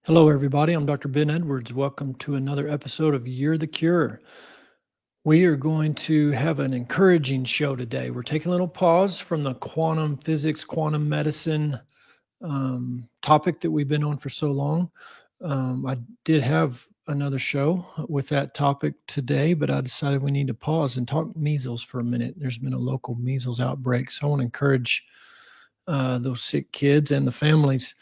Hello, everybody. I'm Dr. Ben Edwards. Welcome to another episode of You're the Cure. We are going to have an encouraging show today. We're taking a little pause from the quantum physics, quantum medicine topic that we've been on for so long. I did have another show with that topic today, but I decided we need to pause and talk measles for a minute. There's been a local measles outbreak, so I want to encourage those sick kids and the families.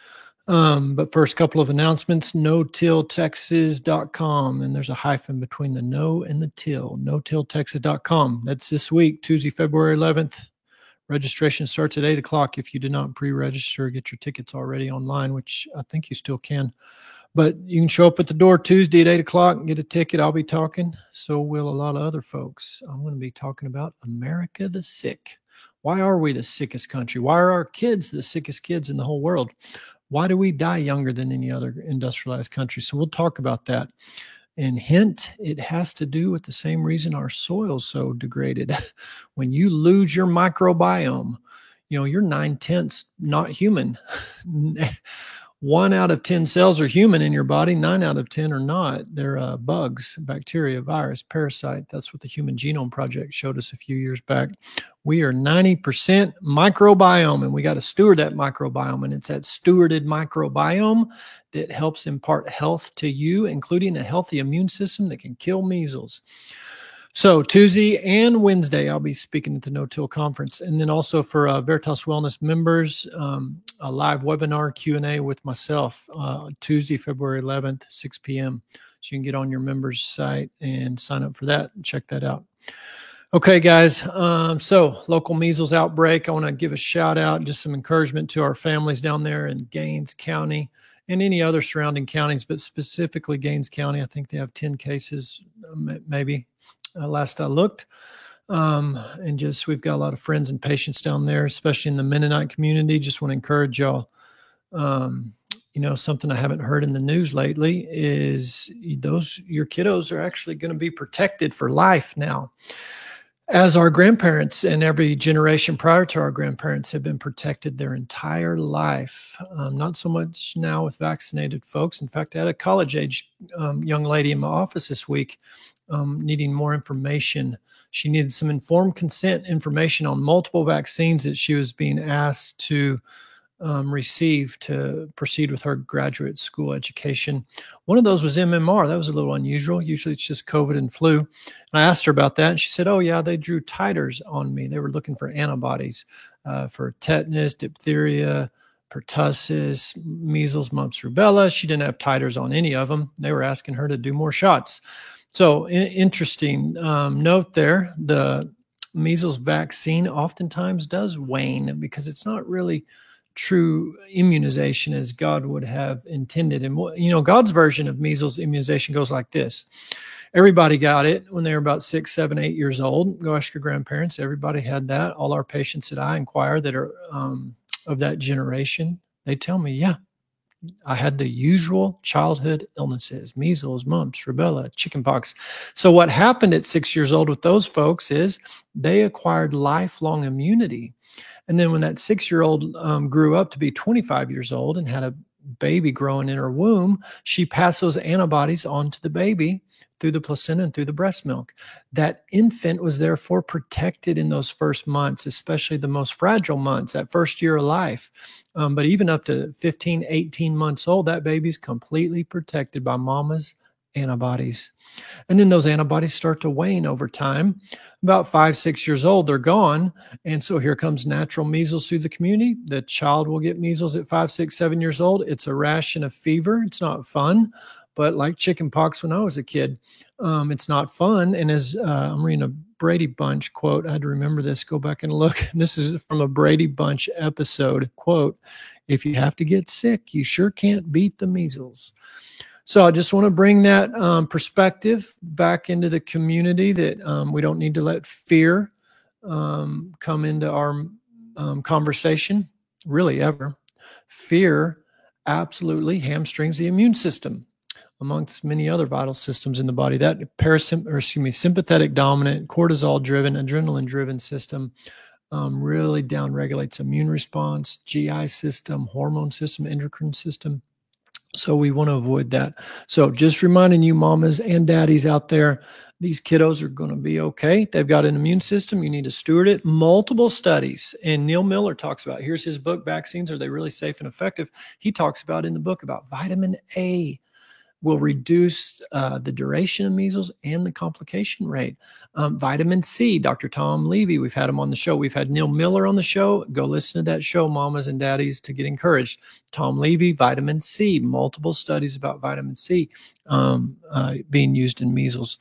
But first, couple of announcements, notilltexas.com, and there's a hyphen between the no and the till, notilltexas.com. That's this week, Tuesday, February 11th. Registration starts at 8 o'clock. If you did not pre-register, get your tickets already online, which I think you still can. But you can show up at the door Tuesday at 8 o'clock and get a ticket. I'll be talking. So will a lot of other folks. I'm going to be talking about America the Sick. Why are we the sickest country? Why are our kids the sickest kids in the whole world? Why do we die younger than any other industrialized country? So we'll talk about that. And hint, it has to do with the same reason our soil's so degraded. When you lose your microbiome, you're 9/10 not human. 1 out of 10 cells are human in your body. 9 out of 10 are not. They're bugs, bacteria, virus, parasite. That's what the Human Genome Project showed us a few years back. We are 90% microbiome, and we got to steward that microbiome. And it's that stewarded microbiome that helps impart health to you, including a healthy immune system that can kill measles. So Tuesday and Wednesday, I'll be speaking at the No-Till Conference. And then also for Veritas Wellness members, a live webinar Q&A with myself, Tuesday, February 11th, 6 p.m. So you can get on your members site and sign up for that and check that out. Okay, guys. So local measles outbreak. I want to give a shout out, just some encouragement to our families down there in Gaines County and any other surrounding counties, but specifically Gaines County. I think they have 10 cases, maybe. Last I looked, and just we've got a lot of friends and patients down there, especially in the Mennonite community. Just want to encourage y'all. Something I haven't heard in the news lately is your kiddos are actually going to be protected for life now, as our grandparents and every generation prior to our grandparents have been protected their entire life. Not so much now with vaccinated folks. In fact, I had a college-age young lady in my office this week needing more information. She needed some informed consent information on multiple vaccines that she was being asked to receive to proceed with her graduate school education. One of those was MMR. That was a little unusual. Usually it's just COVID and flu. And I asked her about that, and she said, oh, yeah, they drew titers on me. They were looking for antibodies for tetanus, diphtheria, pertussis, measles, mumps, rubella. She didn't have titers on any of them. They were asking her to do more shots. So interesting note there. The measles vaccine oftentimes does wane because it's not really true immunization as God would have intended. And God's version of measles immunization goes like this. Everybody got it when they were about 6, 7, 8 years old. Go ask your grandparents. Everybody had that. All our patients that I inquire that are of that generation, they tell me, yeah, I had the usual childhood illnesses, measles, mumps, rubella, chickenpox. So what happened at 6 years old with those folks is they acquired lifelong immunity. And then when that 6-year-old grew up to be 25 years old and had a baby growing in her womb, she passed those antibodies on to the baby through the placenta and through the breast milk. That infant was therefore protected in those first months, especially the most fragile months, that first year of life. But even up to 15, 18 months old, that baby's completely protected by mama's antibodies. And then those antibodies start to wane over time. About 5, 6 years old, they're gone. And so here comes natural measles through the community. The child will get measles at 5, 6, 7 years old. It's a rash and a fever. It's not fun. But like chickenpox when I was a kid, it's not fun. And as I'm reading a Brady Bunch quote, I had to remember this, go back and look. This is from a Brady Bunch episode, quote, if you have to get sick, you sure can't beat the measles. So I just want to bring that perspective back into the community that we don't need to let fear come into our conversation, really ever. Fear absolutely hamstrings the immune system, amongst many other vital systems in the body. That sympathetic dominant, cortisol-driven, adrenaline-driven system really downregulates immune response, GI system, hormone system, endocrine system. So we want to avoid that. So just reminding you, mamas and daddies out there, these kiddos are going to be okay. They've got an immune system. You need to steward it. Multiple studies. And Neil Miller talks about, here's his book, Vaccines, Are They Really Safe and Effective? He talks about in the book about vitamin A will reduce the duration of measles and the complication rate. Vitamin C, Dr. Tom Levy, we've had him on the show. We've had Neil Miller on the show. Go listen to that show, mamas and daddies, to get encouraged. Tom Levy, vitamin C, multiple studies about vitamin C being used in measles.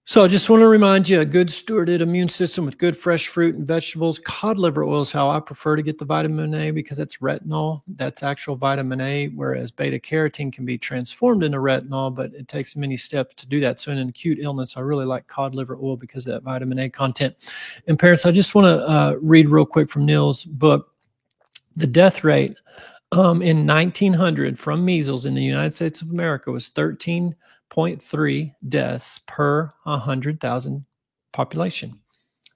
So I just want to remind you, a good stewarded immune system with good fresh fruit and vegetables. Cod liver oil is how I prefer to get the vitamin A because it's retinol. That's actual vitamin A, whereas beta carotene can be transformed into retinol, but it takes many steps to do that. So in an acute illness, I really like cod liver oil because of that vitamin A content. And parents, I just want to read real quick from Neil's book. The death rate in 1900 from measles in the United States of America was 13.3 deaths per 100,000 population.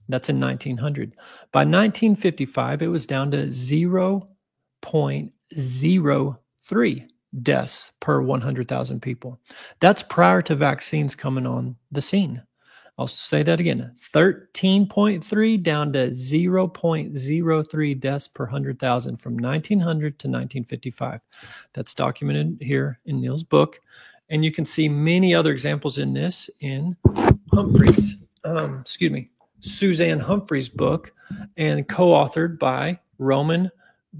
That's in 1900. By 1955, it was down to 0.03 deaths per 100,000 people. That's prior to vaccines coming on the scene. I'll say that again, 13.3 down to 0.03 deaths per 100,000 from 1900 to 1955. That's documented here in Neil's book. And you can see many other examples in this in Suzanne Humphrey's book, and co-authored by Roman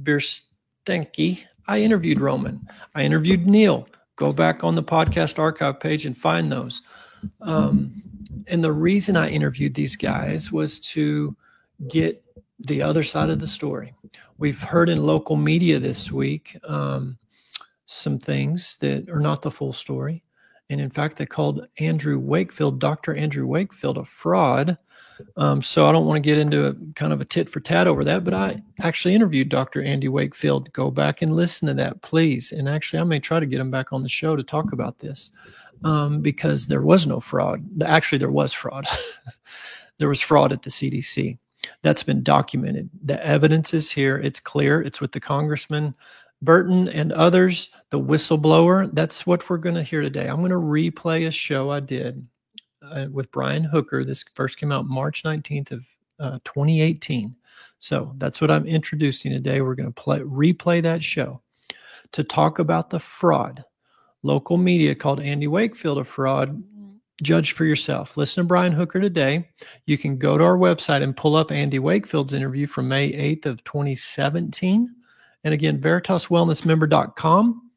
Bierstenke. I interviewed Roman. I interviewed Neil. Go back on the podcast archive page and find those. And the reason I interviewed these guys was to get the other side of the story. We've heard in local media this week some things that are not the full story. And in fact, they called Dr. Andrew Wakefield, a fraud. So I don't want to get into a kind of a tit for tat over that, but I actually interviewed Dr. Andy Wakefield. Go back and listen to that, please. And actually, I may try to get him back on the show to talk about this because there was no fraud. Actually, there was fraud. There was fraud at the CDC. That's been documented. The evidence is here. It's clear. It's with the Congressman Burton and others, the whistleblower. That's what we're going to hear today. I'm going to replay a show I did with Brian Hooker. This first came out March 19th of 2018. So that's what I'm introducing today. We're going to replay that show to talk about the fraud. Local media called Andy Wakefield a fraud. Judge for yourself. Listen to Brian Hooker today. You can go to our website and pull up Andy Wakefield's interview from May 8th of 2017. And again, VeritasWellnessMember.com.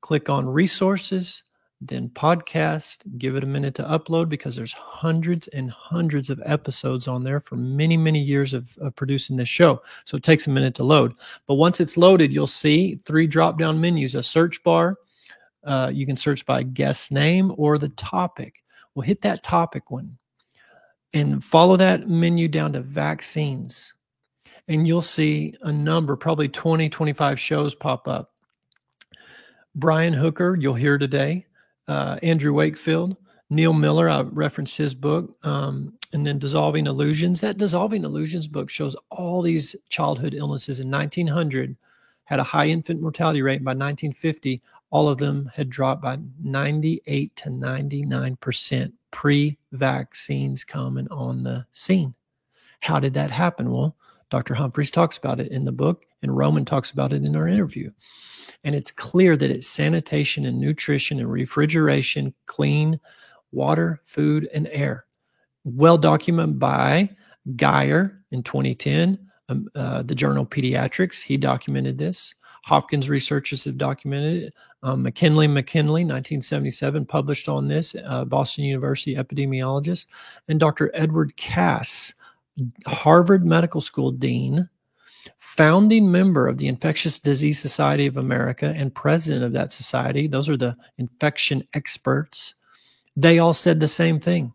Click on resources, then podcast. Give it a minute to upload because there's hundreds and hundreds of episodes on there for many, many years of producing this show. So it takes a minute to load. But once it's loaded, you'll see 3 drop-down menus, a search bar. You can search by guest name or the topic. Well, hit that topic one and follow that menu down to vaccines. And you'll see a number, probably 20, 25 shows pop up. Brian Hooker, you'll hear today. Andrew Wakefield, Neil Miller, I referenced his book. And then Dissolving Illusions. That Dissolving Illusions book shows all these childhood illnesses. In 1900, had a high infant mortality rate. By 1950, all of them had dropped by 98 to 99% pre-vaccines coming on the scene. How did that happen? Well, Dr. Humphreys talks about it in the book, and Roman talks about it in our interview. And it's clear that it's sanitation and nutrition and refrigeration, clean water, food, and air. Well documented by Geyer in 2010, the journal Pediatrics. He documented this. Hopkins researchers have documented it. McKinley, 1977, published on this, Boston University epidemiologist. And Dr. Edward Cass, Harvard Medical School dean, founding member of the Infectious Disease Society of America and president of that society. Those are the infection experts. They all said the same thing.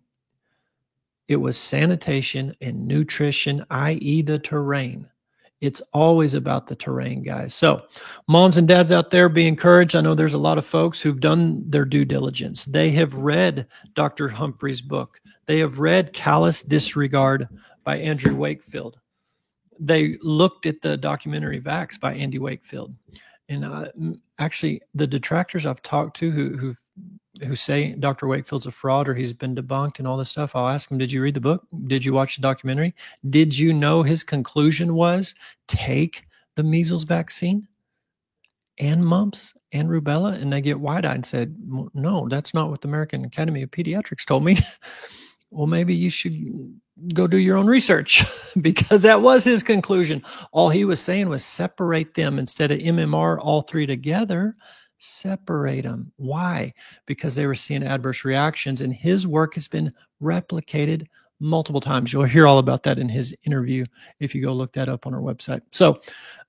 It was sanitation and nutrition, i.e. the terrain. It's always about the terrain, guys. So moms and dads out there, be encouraged. I know there's a lot of folks who've done their due diligence. They have read Dr. Humphrey's book. They have read Callous Disregard by Andrew Wakefield. They looked at the documentary Vax by Andy Wakefield. And actually, the detractors I've talked to who say Dr. Wakefield's a fraud or he's been debunked and all this stuff, I'll ask them, did you read the book? Did you watch the documentary? Did you know his conclusion was take the measles vaccine and mumps and rubella? And they get wide-eyed and said, no, that's not what the American Academy of Pediatrics told me. Well, maybe you should go do your own research because that was his conclusion. All he was saying was separate them instead of MMR, all three together, separate them. Why? Because they were seeing adverse reactions, and his work has been replicated multiple times. You'll hear all about that in his interview if you go look that up on our website. So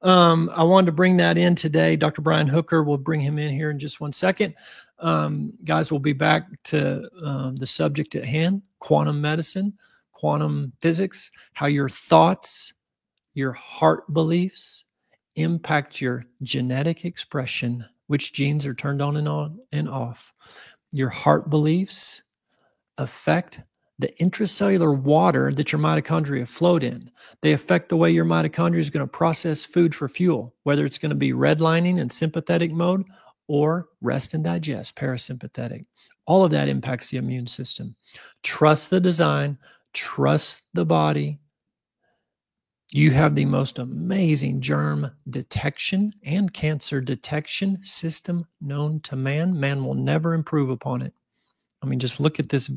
I wanted to bring that in today. Dr. Brian Hooker, we'll bring him in here in just 1 second. Guys, we'll be back to the subject at hand, quantum medicine, quantum physics, how your thoughts, your heart beliefs impact your genetic expression, which genes are turned on and off. Your heart beliefs affect the intracellular water that your mitochondria float in. They affect the way your mitochondria is going to process food for fuel, whether it's going to be redlining in sympathetic mode or rest and digest, parasympathetic. All of that impacts the immune system. Trust the design, trust the body. You have the most amazing germ detection and cancer detection system known to man. Man will never improve upon it. I mean, just look at this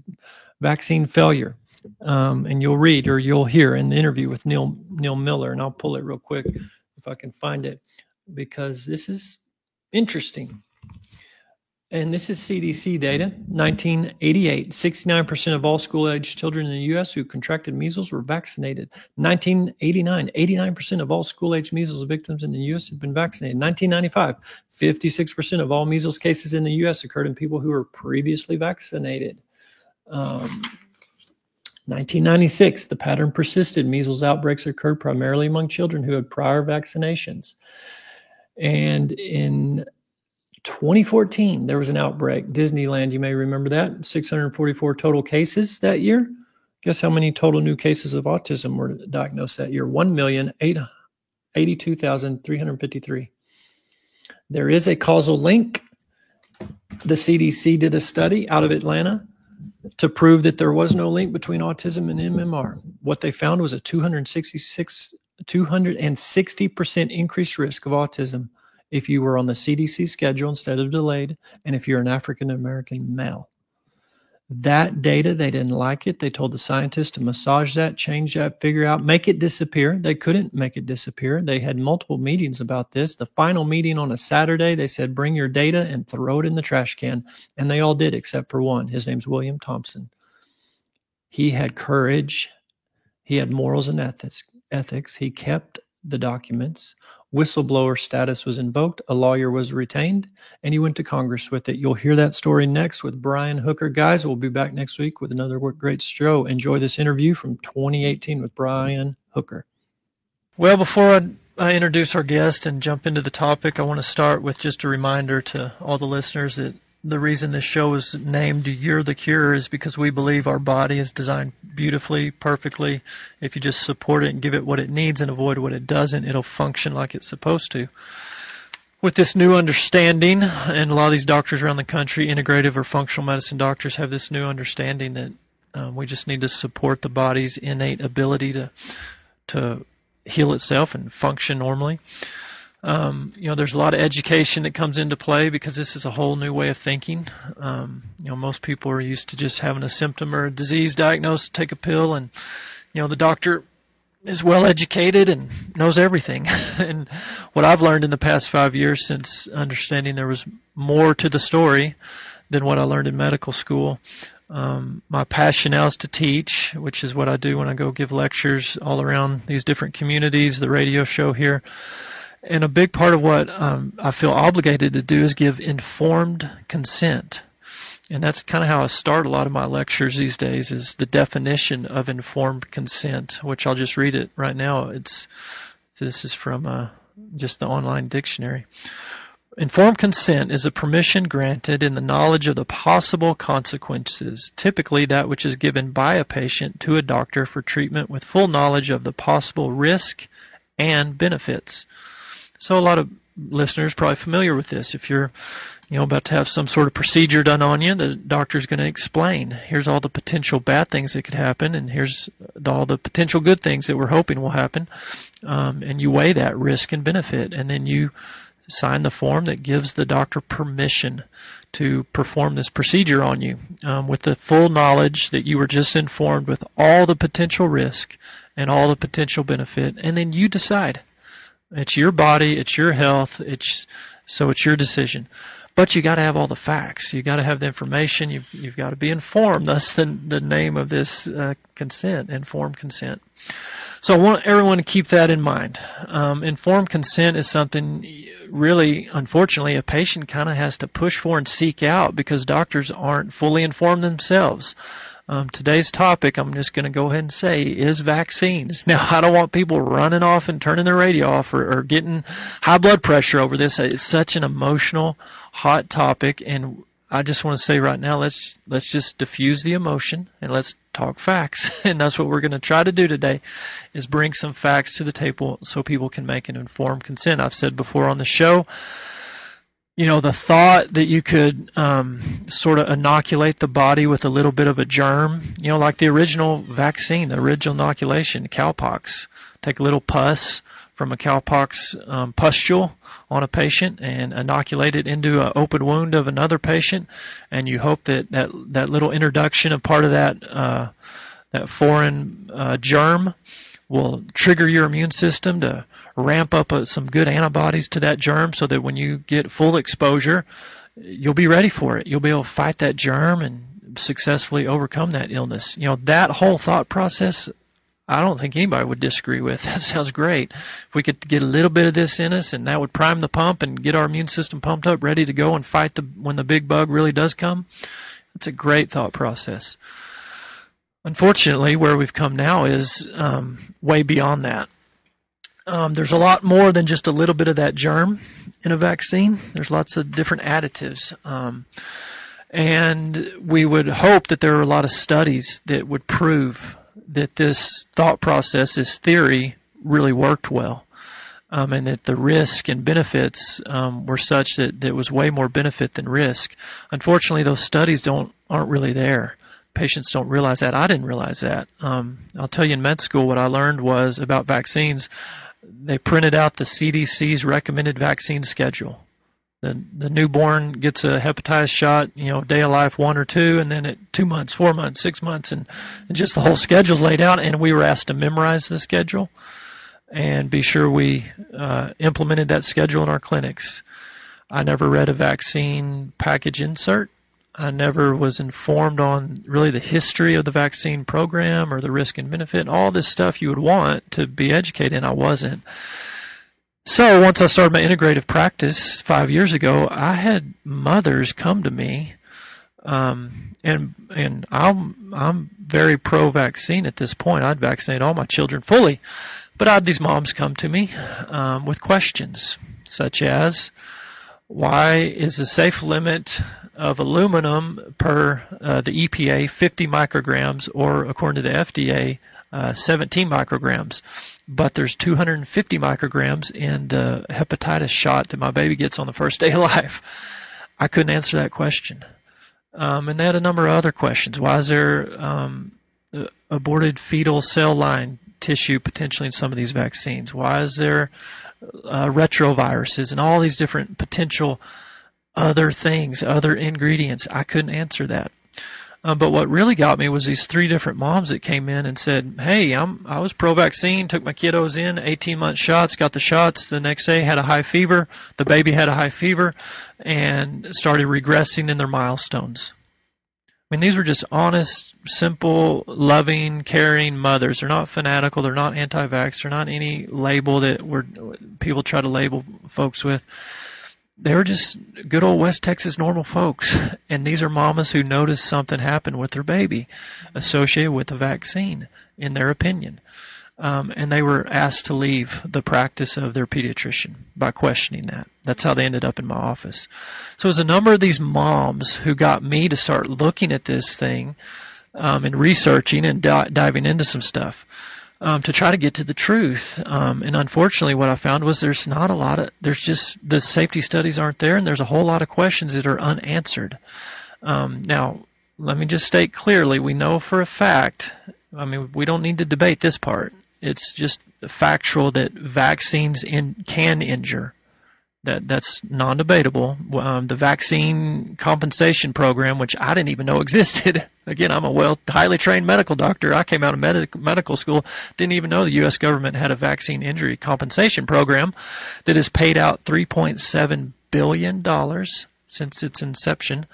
vaccine failure, and you'll read or you'll hear in the interview with Neil Miller, and I'll pull it real quick if I can find it, because this is interesting. And this is CDC data, 1988. 69% of all school-aged children in the U.S. who contracted measles were vaccinated. 1989, 89% of all school-aged measles victims in the U.S. have been vaccinated. 1995, 56% of all measles cases in the U.S. occurred in people who were previously vaccinated. 1996, the pattern persisted. Measles outbreaks occurred primarily among children who had prior vaccinations. And in 2014, there was an outbreak. Disneyland, you may remember that. 644 total cases that year. Guess how many total new cases of autism were diagnosed that year? 1,882,353. There is a causal link. The CDC did a study out of Atlanta to prove that there was no link between autism and MMR. What they found was a 260% increased risk of autism if you were on the CDC schedule instead of delayed, and if you're an African-American male. That data, they didn't like it. They told the scientists to massage that, change that, figure out, make it disappear. They couldn't make it disappear. They had multiple meetings about this. The final meeting on a Saturday, they said, bring your data and throw it in the trash can. And they all did except for one. His name's William Thompson. He had courage. He had morals and ethics. He kept the documents. Whistleblower status was invoked, a lawyer was retained, and he went to Congress with it. You'll hear that story next with Brian Hooker. Guys, we'll be back next week with another great show. Enjoy this interview from 2018 with Brian Hooker. Well, before I introduce our guest and jump into the topic, I want to start with just a reminder to all the listeners that the reason this show is named You're the Cure is because we believe our body is designed beautifully, perfectly. If you just support it and give it what it needs and avoid what it doesn't, it'll function like it's supposed to. With this new understanding, and a lot of these doctors around the country, integrative or functional medicine doctors, have this new understanding that we just need to support the body's innate ability to heal itself and function normally. There's a lot of education that comes into play because this is a whole new way of thinking. Most people are used to just having a symptom or a disease diagnosed, take a pill, and, the doctor is well educated and knows everything. And what I've learned in the past 5 years since understanding there was more to the story than what I learned in medical school. My passion now is to teach, which is what I do when I go give lectures all around these different communities, the radio show here. And a big part of what I feel obligated to do is give informed consent. And that's kind of how I start a lot of my lectures these days, is the definition of informed consent, which I'll just read it right now. This is from just the online dictionary. Informed consent is a permission granted in the knowledge of the possible consequences, typically that which is given by a patient to a doctor for treatment with full knowledge of the possible risk and benefits. So a lot of listeners probably familiar with this. If you're about to have some sort of procedure done on you, the doctor's going to explain, here's all the potential bad things that could happen, and here's all the potential good things that we're hoping will happen. And you weigh that risk and benefit, and then you sign the form that gives the doctor permission to perform this procedure on you, with the full knowledge that you were just informed with all the potential risk and all the potential benefit, and then you decide. It's your body, it's your health, it's your decision. But you got to have all the facts. You got to have the information. You've got to be informed. That's the name of this consent, informed consent. So I want everyone to keep that in mind. Informed consent is something really, unfortunately, a patient kind of has to push for and seek out because doctors aren't fully informed themselves. Today's topic, I'm just going to go ahead and say, is vaccines. Now, I don't want people running off and turning their radio off or getting high blood pressure over this. It's such an emotional, hot topic, and I just want to say right now, let's just diffuse the emotion and let's talk facts. And that's what we're going to try to do today, is bring some facts to the table so people can make an informed consent. I've said before on the show, the thought that you could sort of inoculate the body with a little bit of a germ, like the original vaccine, the original inoculation, cowpox. Take a little pus from a cowpox pustule on a patient and inoculate it into an open wound of another patient, and you hope that little introduction of part of that foreign germ will trigger your immune system to ramp up some good antibodies to that germ so that when you get full exposure, you'll be ready for it. You'll be able to fight that germ and successfully overcome that illness. That whole thought process, I don't think anybody would disagree with. That sounds great. If we could get a little bit of this in us, and that would prime the pump and get our immune system pumped up, ready to go and fight when the big bug really does come, that's a great thought process. Unfortunately, where we've come now is way beyond that. There's a lot more than just a little bit of that germ in a vaccine. There's lots of different additives. And we would hope that there are a lot of studies that would prove that this thought process, this theory, really worked well. And that the risk and benefits were such that there was way more benefit than risk. Unfortunately, those studies aren't really there. Patients don't realize that. I didn't realize that. I'll tell you, in med school, what I learned was about vaccines. They printed out the CDC's recommended vaccine schedule. The newborn gets a hepatitis shot, day of life 1 or 2, and then at 2 months, 4 months, 6 months, and just the whole schedule's laid out. And we were asked to memorize the schedule and be sure we implemented that schedule in our clinics. I never read a vaccine package insert. I never was informed on really the history of the vaccine program or the risk and benefit and all this stuff you would want to be educated in. I wasn't. So once I started my integrative practice 5 years ago, I had mothers come to me, and I'm very pro-vaccine at this point. I'd vaccinate all my children fully, but I had these moms come to me with questions such as, why is the safe limit of aluminum per the EPA 50 micrograms, or according to the FDA 17 micrograms, but there's 250 micrograms in the hepatitis shot that my baby gets on the first day of life? I couldn't answer that question. And they had a number of other questions. Why is there aborted fetal cell line tissue potentially in some of these vaccines? Why is there retroviruses and all these different potential other things, other ingredients? I couldn't answer that. But what really got me was these 3 different moms that came in and said, hey, I was pro-vaccine, took my kiddos in, 18-month shots, got the shots. The next day had a high fever. The baby had a high fever and started regressing in their milestones. I mean, these were just honest, simple, loving, caring mothers. They're not fanatical. They're not anti-vax. They're not any label that people try to label folks with. They were just good old West Texas normal folks. And these are mamas who noticed something happened with their baby associated with the vaccine, in their opinion. And they were asked to leave the practice of their pediatrician by questioning that. That's how they ended up in my office. So it was a number of these moms who got me to start looking at this thing and researching and diving into some stuff. to try to get to the truth. And unfortunately, what I found was there's just the safety studies aren't there, and there's a whole lot of questions that are unanswered. Now, let me just state clearly, we know for a fact, we don't need to debate this part. It's just factual that vaccines can injure. That's non-debatable. The vaccine compensation program, which I didn't even know existed. Again, I'm a highly trained medical doctor. I came out of medical school, didn't even know the U.S. government had a vaccine injury compensation program that has paid out $3.7 billion since its inception.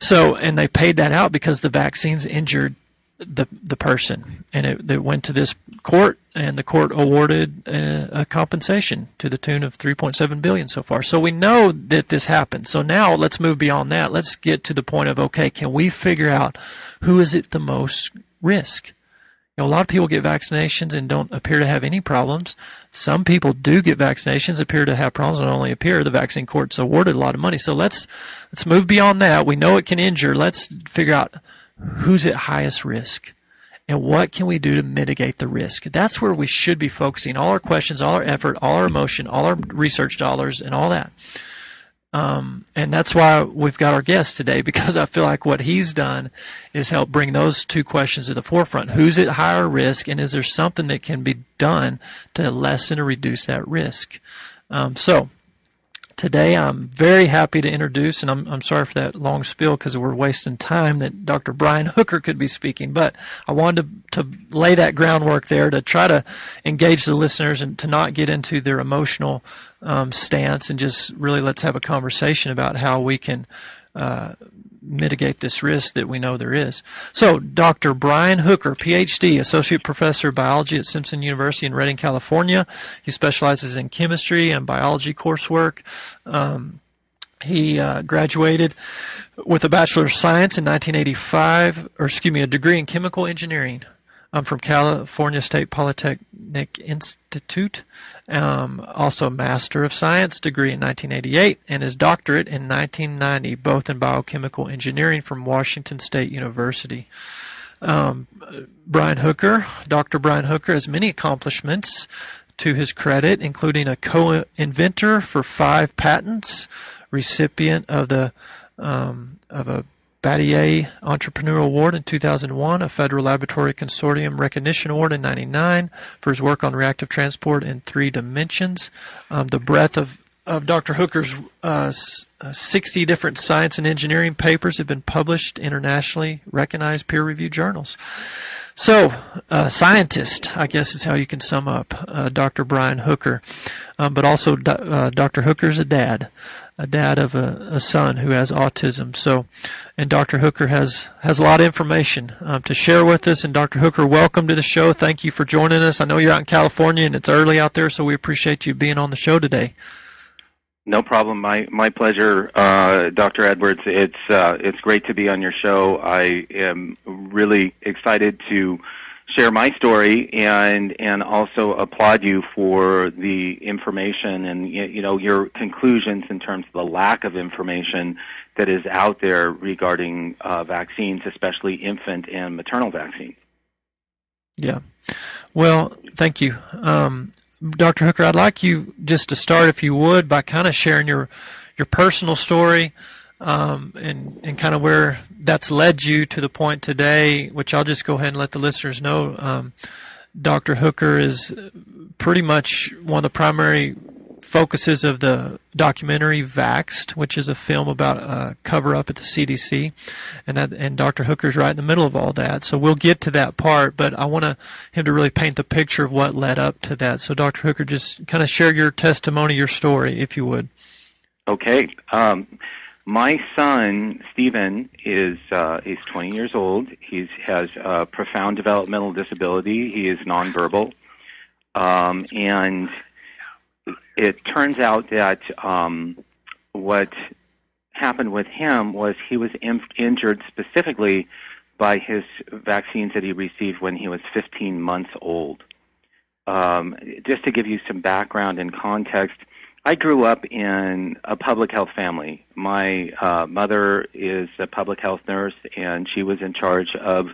So, and they paid that out because the vaccines injured the person, and it went to this court, and the court awarded a compensation to the tune of $3.7 billion so far. So we know that this happened. So now let's move beyond that. Let's get to the point of, okay, can we figure out who is at the most risk? A lot of people get vaccinations and don't appear to have any problems. Some people do get vaccinations, appear to have problems, not only appear. The vaccine court's awarded a lot of money. So let's move beyond that. We know it can injure. Let's figure out who's at highest risk and what can we do to mitigate the risk. That's where we should be focusing all our questions, all our effort, all our emotion, all our research dollars, and all that. And that's why we've got our guest today, because I feel like what he's done is help bring those two questions to the forefront. Who's at higher risk, and is there something that can be done to lessen or reduce that risk? So today I'm very happy to introduce, and I'm sorry for that long spiel because we're wasting time, that Dr. Brian Hooker could be speaking, but I wanted to lay that groundwork there to try to engage the listeners and to not get into their emotional stance, and just really let's have a conversation about how we can mitigate this risk that we know there is. So, Dr. Brian Hooker, PhD, Associate Professor of Biology at Simpson University in Redding, California. He specializes in chemistry and biology coursework. He graduated with a Bachelor of Science in 1985, a degree in chemical engineering from California State Polytechnic Institute. Also a Master of Science degree in 1988 and his doctorate in 1990, both in biochemical engineering from Washington State University. Brian Hooker, Dr. Brian Hooker, has many accomplishments to his credit, including a co-inventor for 5 patents, recipient of a Battier Entrepreneurial Award in 2001, a Federal Laboratory Consortium Recognition Award in 1999 for his work on reactive transport in 3 dimensions. The breadth of Dr. Hooker's 60 different science and engineering papers have been published internationally recognized peer-reviewed journals. So, scientist, I guess is how you can sum up Dr. Brian Hooker. But also Dr. Hooker's a dad of a son who has autism. So, and Dr. Hooker has a lot of information to share with us. And Dr. Hooker, welcome to the show. Thank you for joining us. I know you're out in California and it's early out there, so we appreciate you being on the show today. No problem. My pleasure, Dr. Edwards. It's great to be on your show. I am really excited to share my story and also applaud you for the information and your conclusions in terms of the lack of information that is out there regarding vaccines, especially infant and maternal vaccine. Yeah. Well, thank you. Dr. Hooker, I'd like you just to start, if you would, by kind of sharing your personal story and kind of where that's led you to the point today, which I'll just go ahead and let the listeners know. Dr. Hooker is pretty much one of the primary focuses of the documentary Vaxxed, which is a film about a cover-up at the CDC, and Dr. Hooker's right in the middle of all that. So we'll get to that part, but I want him to really paint the picture of what led up to that. So Dr. Hooker, just kind of share your testimony, your story, if you would. Okay. My son, Stephen, he's 20 years old. He has a profound developmental disability. He is nonverbal. And it turns out that what happened with him was he was injured specifically by his vaccines that he received when he was 15 months old. Just to give you some background and context, I grew up in a public health family. My mother is a public health nurse, and she was in charge of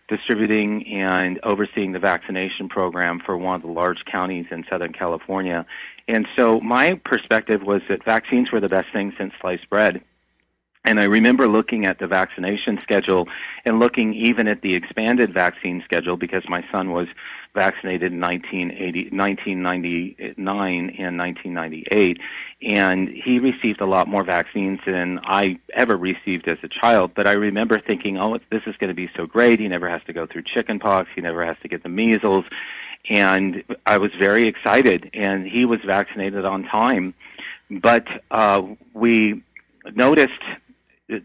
distributing and overseeing the vaccination program for one of the large counties in Southern California. And so my perspective was that vaccines were the best thing since sliced bread. And I remember looking at the vaccination schedule and looking even at the expanded vaccine schedule, because my son was vaccinated in 1999 and 1998, and he received a lot more vaccines than I ever received as a child. But I remember thinking, oh, this is going to be so great. He never has to go through chicken pox. He never has to get the measles. And I was very excited, and he was vaccinated on time. But we noticed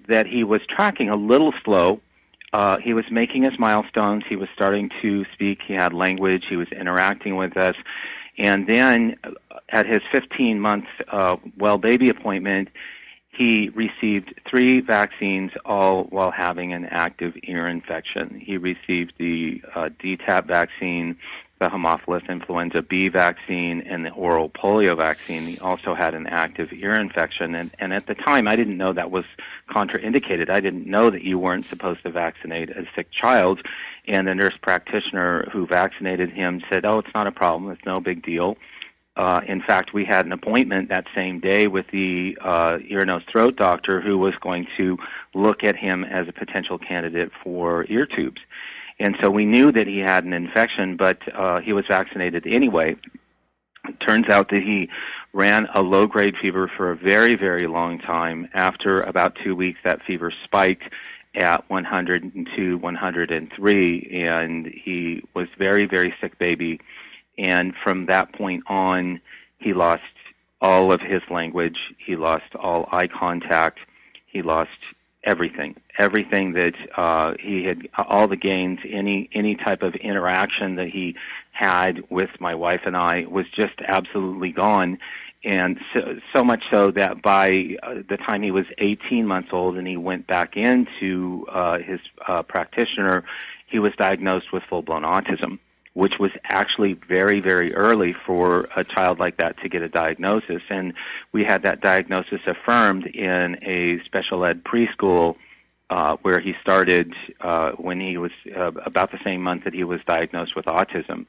that he was tracking a little slow. He was making his milestones. He was starting to speak. He had language. He was interacting with us. And then at his 15-month well-baby appointment, he received 3 vaccines, all while having an active ear infection. He received the DTaP vaccine, the Haemophilus influenza B vaccine, and the oral polio vaccine. He also had an active ear infection. And at the time, I didn't know that was contraindicated. I didn't know that you weren't supposed to vaccinate a sick child. And the nurse practitioner who vaccinated him said, oh, it's not a problem. It's no big deal. In fact, we had an appointment that same day with the ear, nose, throat doctor who was going to look at him as a potential candidate for ear tubes. And so we knew that he had an infection, but he was vaccinated anyway. It turns out that he ran a low-grade fever for a very, very long time. After about 2 weeks, that fever spiked at 102, 103, and he was very, very sick baby. And from that point on, he lost all of his language. He lost all eye contact. He lost everything that he had, all the gains, any type of interaction that he had with my wife and I was just absolutely gone. And so much so that by the time he was 18 months old and he went back into his practitioner, he was diagnosed with full-blown autism, which was actually very, very early for a child like that to get a diagnosis. And we had that diagnosis affirmed in a special ed preschool where he started when he was about the same month that he was diagnosed with autism.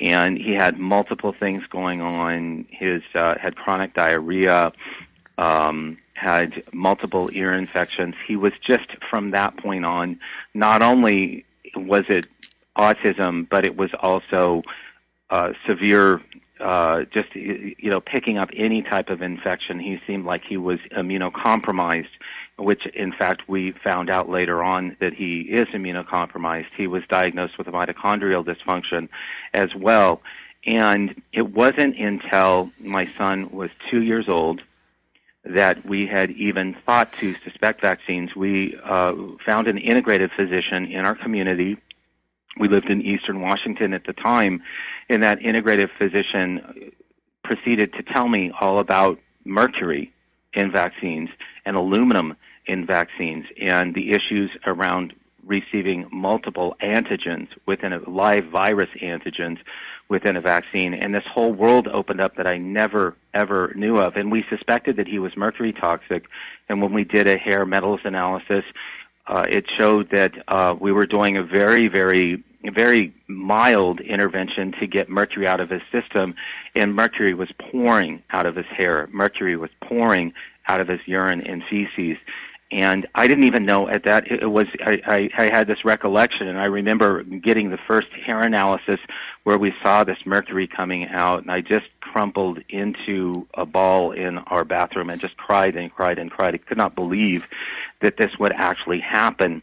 And he had multiple things going on. His had chronic diarrhea, had multiple ear infections. He was just, from that point on, not only was it autism, but it was also severe, just, picking up any type of infection. He seemed like he was immunocompromised, which in fact we found out later on that he is immunocompromised. He was diagnosed with a mitochondrial dysfunction as well. And it wasn't until my son was 2 years old that we had even thought to suspect vaccines. We found an integrative physician in our community. We lived in Eastern Washington at the time, and that integrative physician proceeded to tell me all about mercury in vaccines and aluminum in vaccines and the issues around receiving multiple antigens within a live virus antigens within a vaccine. And this whole world opened up that I never, ever knew of. And we suspected that he was mercury toxic. And when we did a hair metals analysis, it showed that we were doing a very, very, very mild intervention to get mercury out of his system, and mercury was pouring out of his hair. Mercury was pouring out of his urine and feces. And I didn't even know at that, I had this recollection, and I remember getting the first hair analysis where we saw this mercury coming out, and I just crumpled into a ball in our bathroom and just cried and cried and cried. I could not believe that this would actually happen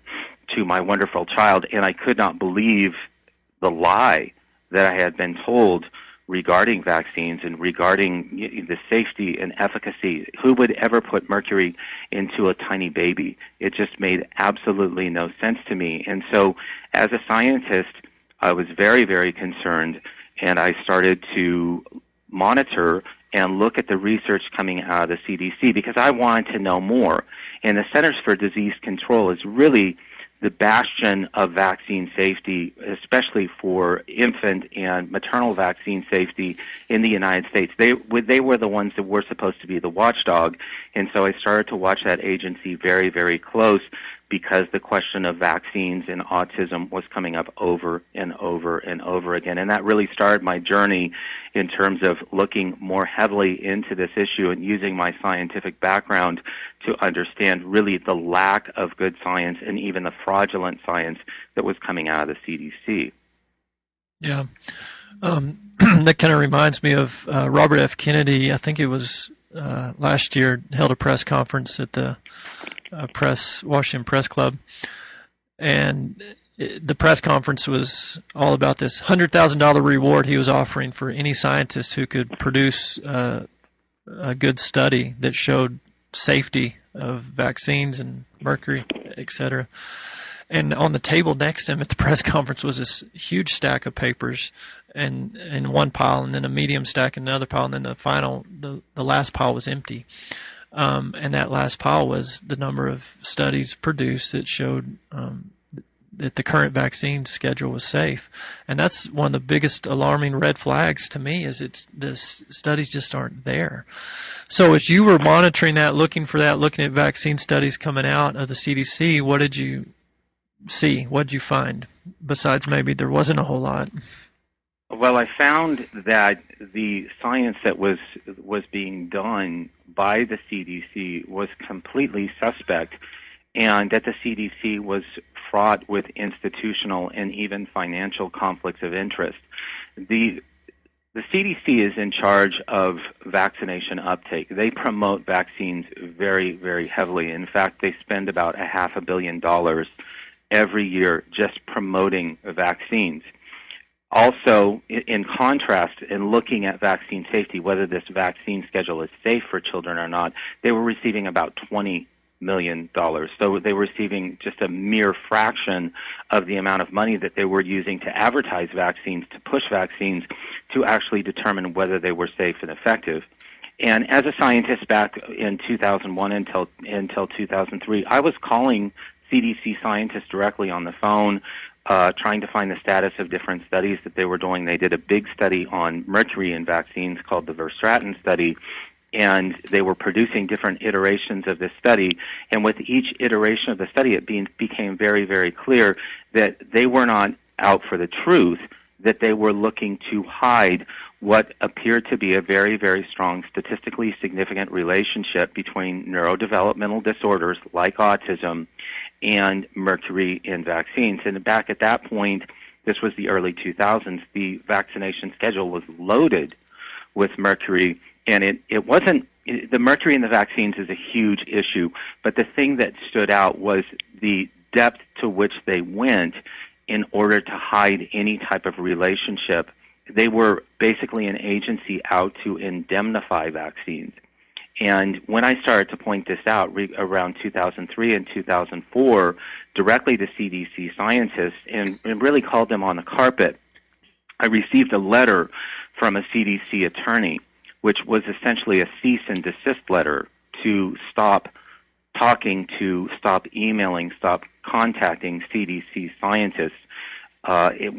to my wonderful child, and I could not believe the lie that I had been told regarding vaccines and regarding the safety and efficacy. Who would ever put mercury into a tiny baby? It just made absolutely no sense to me. And so as a scientist, I was very, very concerned, and I started to monitor and look at the research coming out of the CDC because I wanted to know more. And the Centers for Disease Control is really the bastion of vaccine safety, especially for infant and maternal vaccine safety in the United States. They were the ones that were supposed to be the watchdog, and so I started to watch that agency very, very close. because the question of vaccines and autism was coming up over and over and over again. And that really started my journey in terms of looking more heavily into this issue and using my scientific background to understand really the lack of good science and even the fraudulent science that was coming out of the CDC. Yeah. That kind of reminds me of Robert F. Kennedy. I think it was last year, held a press conference at the Washington Press Club, and the press conference was all about this $100,000 reward he was offering for any scientist who could produce a good study that showed safety of vaccines and mercury, etc. And on the table next to him at the press conference was this huge stack of papers, and in one pile, and then a medium stack in another pile, and then the last pile was empty. And that last pile was the number of studies produced that showed that the current vaccine schedule was safe. And that's one of the biggest alarming red flags to me, is the studies just aren't there. So as you were monitoring that, looking at vaccine studies coming out of the CDC, what did you see? What did you find? Besides maybe there wasn't a whole lot. Well, I found that the science that was being done by the CDC was completely suspect, and that the CDC was fraught with institutional and even financial conflicts of interest. The CDC is in charge of vaccination uptake. They promote vaccines very, very heavily. In fact, they spend about $500 million every year just promoting vaccines. Also, in contrast, in looking at vaccine safety, whether this vaccine schedule is safe for children or not, they were receiving about $20 million. So they were receiving just a mere fraction of the amount of money that they were using to advertise vaccines, to push vaccines, to actually determine whether they were safe and effective. And as a scientist back in 2001 until 2003, I was calling CDC scientists directly on the phone, trying to find the status of different studies that they were doing. They did a big study on mercury in vaccines called the Verstraeten study, and they were producing different iterations of this study. And with each iteration of the study, it became very, very clear that they were not out for the truth, that they were looking to hide what appeared to be a very, very strong statistically significant relationship between neurodevelopmental disorders like autism and mercury in vaccines. And back at that point, this was the early 2000s, the vaccination schedule was loaded with mercury, and it wasn't, the mercury in the vaccines is a huge issue, but the thing that stood out was the depth to which they went in order to hide any type of relationship. They were basically an agency out to indemnify vaccines. And when I started to point this out around 2003 and 2004, directly to CDC scientists and really called them on the carpet, I received a letter from a CDC attorney, which was essentially a cease and desist letter to stop talking to, stop emailing, stop contacting CDC scientists.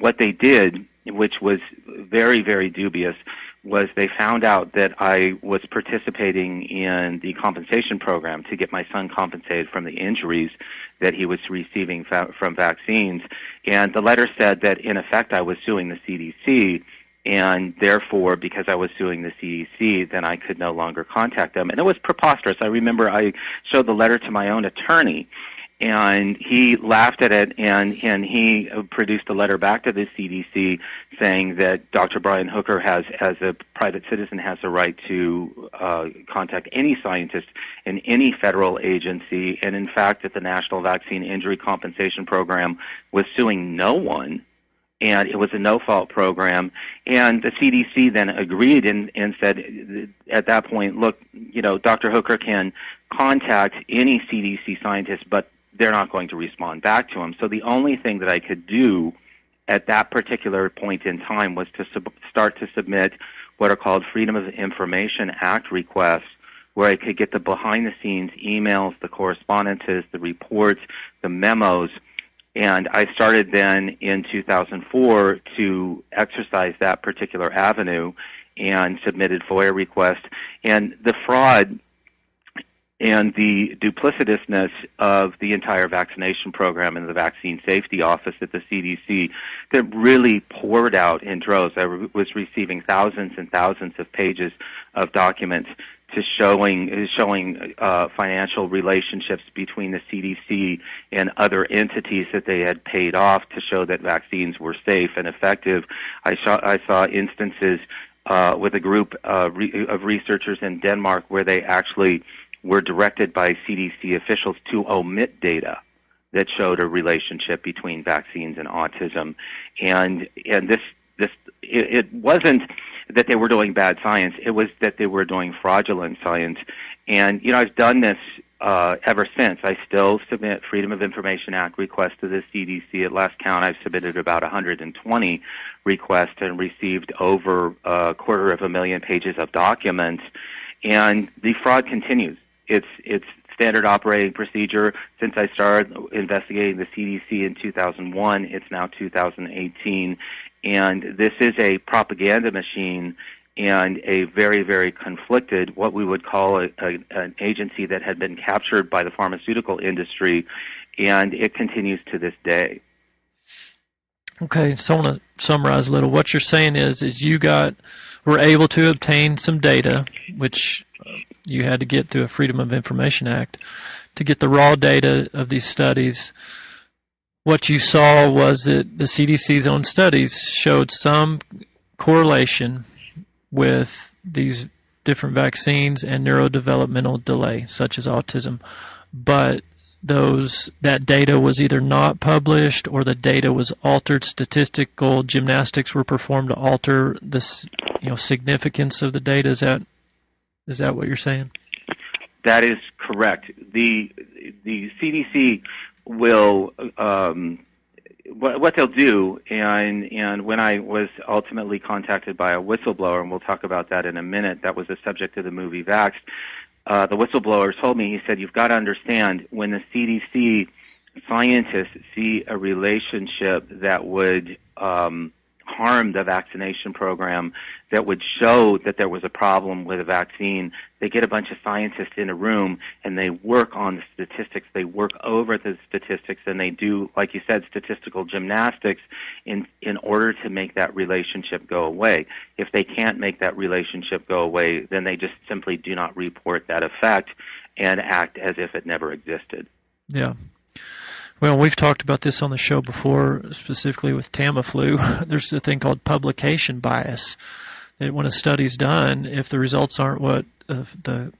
What they did, which was very, very dubious, was they found out that I was participating in the compensation program to get my son compensated from the injuries that he was receiving from vaccines. And the letter said that, in effect, I was suing the CDC, and therefore, because I was suing the CDC, then I could no longer contact them. And it was preposterous. I remember I showed the letter to my own attorney, and he laughed at it, and he produced a letter back to the CDC saying that Dr. Brian Hooker has, as a private citizen, has the right to contact any scientist in any federal agency, and in fact that the National Vaccine Injury Compensation Program was suing no one, and it was a no-fault program. And the CDC then agreed and said at that point, look, Dr. Hooker can contact any CDC scientist, but they're not going to respond back to him. So the only thing that I could do at that particular point in time was to start to submit what are called Freedom of Information Act requests, where I could get the behind-the-scenes emails, the correspondences, the reports, the memos. And I started then in 2004 to exercise that particular avenue and submitted FOIA requests. And the fraud and the duplicitousness of the entire vaccination program and the vaccine safety office at the CDC that really poured out in droves. I was receiving thousands and thousands of pages of documents to showing financial relationships between the CDC and other entities that they had paid off to show that vaccines were safe and effective. I saw instances with a group of researchers in Denmark where they actually were directed by CDC officials to omit data that showed a relationship between vaccines and autism, and it wasn't that they were doing bad science. It was that they were doing fraudulent science. And, I've done this ever since. I still submit Freedom of Information Act requests to the CDC. At last count, I've submitted about 120 requests and received over 250,000 pages of documents. And the fraud continues. It's standard operating procedure. Since I started investigating the CDC in 2001, it's now 2018. And this is a propaganda machine and a very, very conflicted, what we would call an agency that had been captured by the pharmaceutical industry, and it continues to this day. Okay, so I want to summarize a little. What you're saying is you were able to obtain some data, which you had to get through a Freedom of Information Act, to get the raw data of these studies. What you saw was that the CDC's own studies showed some correlation with these different vaccines and neurodevelopmental delay, such as autism. But that data was either not published or the data was altered. Statistical gymnastics were performed to alter the significance of the data. Is that what you're saying? That is correct. The CDC will what they'll do, and when I was ultimately contacted by a whistleblower, and we'll talk about that in a minute, that was the subject of the movie Vaxxed, the whistleblower told me, he said, you've got to understand, when the CDC scientists see a relationship that would harm the vaccination program, that would show that there was a problem with a vaccine, they get a bunch of scientists in a room and they work on the statistics, they work over the statistics, and they do, like you said, statistical gymnastics in order to make that relationship go away. If they can't make that relationship go away, then they just simply do not report that effect and act as if it never existed. Yeah. Well, we've talked about this on the show before, specifically with Tamiflu. There's a thing called publication bias. That when a study's done, if the results aren't what the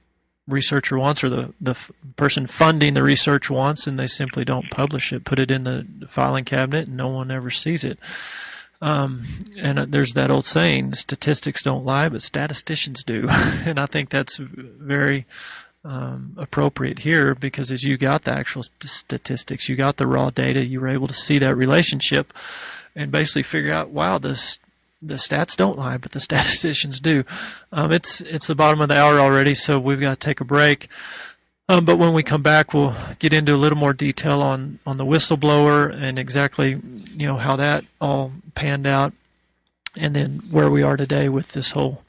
researcher wants or the person funding the research wants, and they simply don't publish it, put it in the filing cabinet, and no one ever sees it. And there's that old saying, statistics don't lie, but statisticians do. And I think that's very appropriate here, because as you got the actual statistics, you got the raw data, you were able to see that relationship and basically figure out, wow, the stats don't lie, but the statisticians do. It's the bottom of the hour already, so we've got to take a break. But when we come back, we'll get into a little more detail on the whistleblower and exactly how that all panned out, and then where we are today with this whole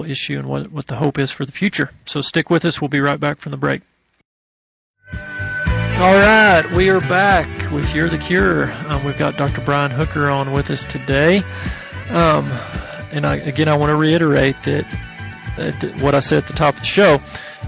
issue and what the hope is for the future. So stick with us. We'll be right back from the break. All right, we are back with You're the Cure. We've got Dr. Brian Hooker on with us today. And I want to reiterate that what I said at the top of the show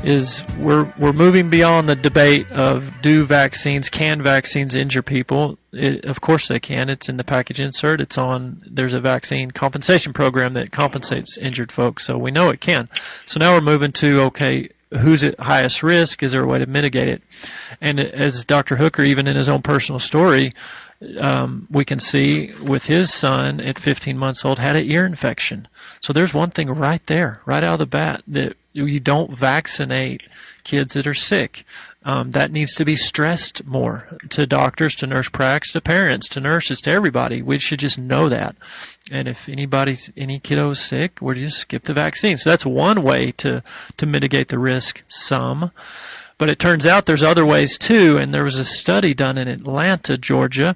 is we're moving beyond the debate of can vaccines injure people? Of course they can. It's in the package insert. There's a vaccine compensation program that compensates injured folks, so we know it can. So now we're moving to, okay, who's at highest risk? Is there a way to mitigate it? And as Dr. Hooker, even in his own personal story, we can see with his son at 15 months old had an ear infection. So there's one thing right there, right out of the bat, that you don't vaccinate kids that are sick. That needs to be stressed more to doctors, to nurse practitioners, to parents, to nurses, to everybody. We should just know that. And if any kiddo is sick, we'll just skip the vaccine. So that's one way to mitigate the risk some. But it turns out there's other ways too, and there was a study done in Atlanta, Georgia,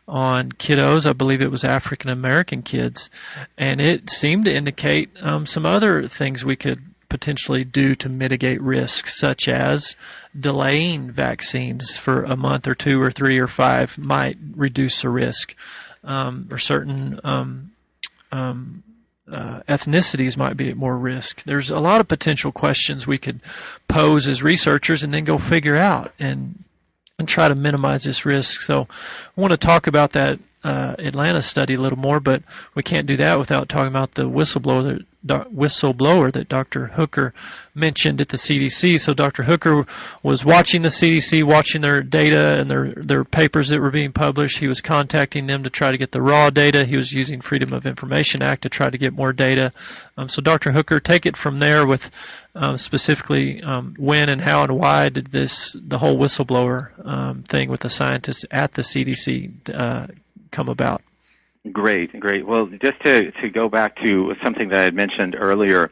on kiddos. I believe it was African American kids, and it seemed to indicate some other things we could potentially do to mitigate risks, such as delaying vaccines for a month or 2 or 3 or 5 might reduce the risk, or certain ethnicities might be at more risk. There's a lot of potential questions we could pose as researchers and then go figure out and try to minimize this risk. So I want to talk about that Atlanta study a little more, but we can't do that without talking about the whistleblower that Dr. Hooker mentioned at the CDC. So Dr. Hooker was watching the CDC, watching their data and their papers that were being published. He was contacting them to try to get the raw data. He was using Freedom of Information Act to try to get more data. So Dr. Hooker, take it from there with specifically when and how and why did the whole whistleblower thing with the scientists at the CDC come about? Great. Well, just to go back to something that I had mentioned earlier,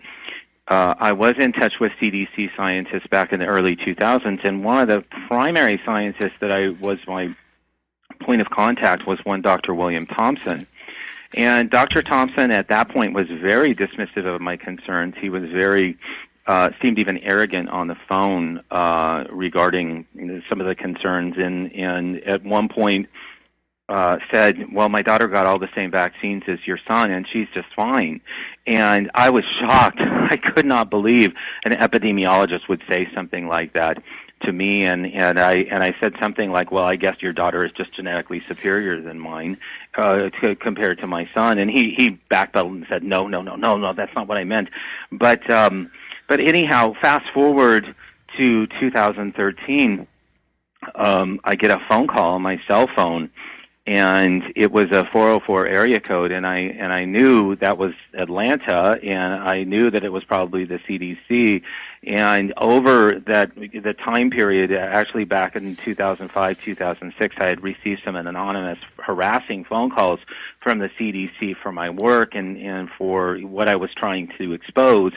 I was in touch with CDC scientists back in the early 2000s, and one of the primary scientists that was my point of contact was one Dr. William Thompson. And Dr. Thompson at that point was very dismissive of my concerns. He was seemed even arrogant on the phone regarding some of the concerns, and at one point said, well, my daughter got all the same vaccines as your son, and she's just fine. And I was shocked. I could not believe an epidemiologist would say something like that to me, and I said something like, well, I guess your daughter is just genetically superior than mine compared to my son. And he backpedaled and said, no, that's not what I meant. But anyhow, fast forward to 2013, I get a phone call on my cell phone, and it was a 404 area code, and I knew that was Atlanta, and I knew that it was probably the CDC. And over the time period, actually back in 2005, 2006, I had received some anonymous harassing phone calls from the CDC for my work and for what I was trying to expose.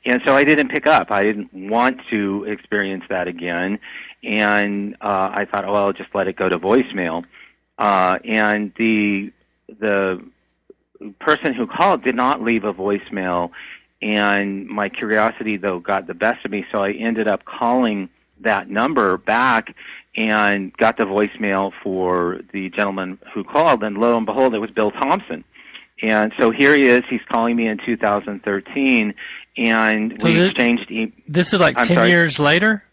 And so I didn't pick up. I didn't want to experience that again. And I thought, well, I'll just let it go to voicemail. And the person who called did not leave a voicemail, and my curiosity, though, got the best of me, so I ended up calling that number back and got the voicemail for the gentleman who called, and lo and behold, it was Bill Thompson. And so here he is. He's calling me in 2013, and we exchanged... This is like 10 years later?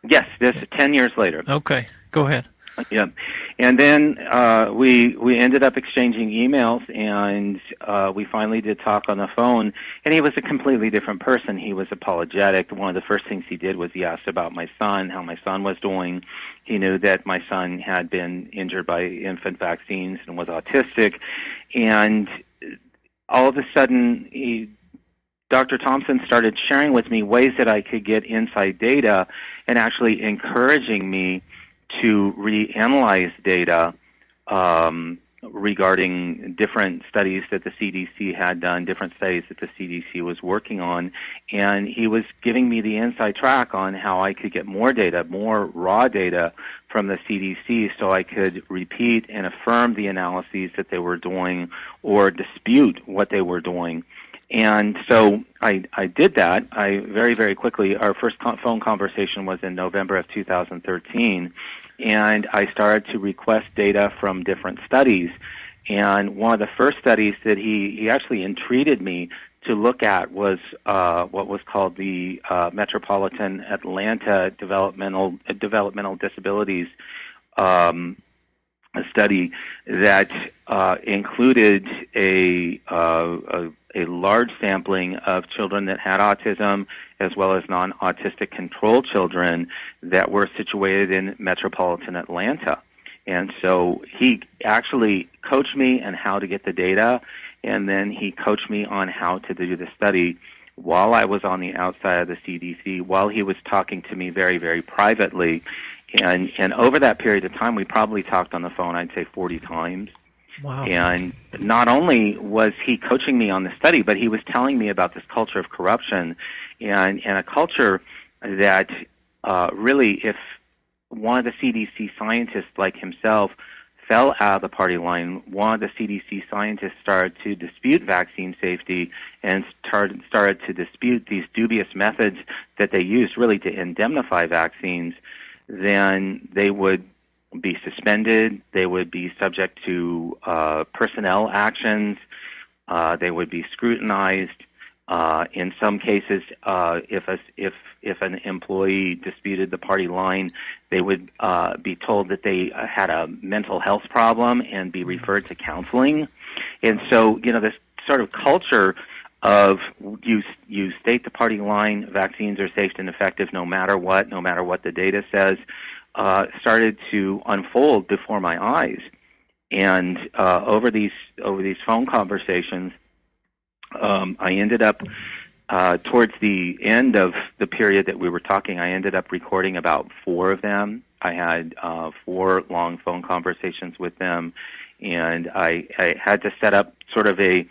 Yes, this is 10 years later. Okay, go ahead. Yeah. And then we ended up exchanging emails, and we finally did talk on the phone. And he was a completely different person. He was apologetic. One of the first things he did was he asked about my son, how my son was doing. He knew that my son had been injured by infant vaccines and was autistic. And all of a sudden, Dr. Thompson started sharing with me ways that I could get inside data and actually encouraging me to reanalyze data regarding different studies that the CDC had done, different studies that the CDC was working on, and he was giving me the inside track on how I could get more data, more raw data from the CDC, so I could repeat and affirm the analyses that they were doing or dispute what they were doing. And so I did that. I very, very quickly, our first phone conversation was in November of 2013, and I started to request data from different studies. And one of the first studies that he actually entreated me to look at was what was called the Metropolitan Atlanta Developmental Disabilities a study that included a large sampling of children that had autism as well as non-autistic controlled children that were situated in metropolitan Atlanta. And so he actually coached me on how to get the data, and then he coached me on how to do the study while I was on the outside of the CDC, while he was talking to me very, very privately. And over that period of time, we probably talked on the phone, I'd say 40 times. Wow. And not only was he coaching me on the study, but he was telling me about this culture of corruption and a culture that really, if one of the CDC scientists like himself fell out of the party line, one of the CDC scientists started to dispute vaccine safety and started to dispute these dubious methods that they used really to indemnify vaccines, then they would be suspended, they would be subject to personnel actions, they would be scrutinized. In some cases, if an employee disputed the party line, they would be told that they had a mental health problem and be referred to counseling. And so, this sort of culture of you state the party line, vaccines are safe and effective no matter what the data says, started to unfold before my eyes. And over these phone conversations, I ended up, towards the end of the period that we were talking, I ended up recording about 4 of them. I had 4 long phone conversations with them, and I had to set up sort of a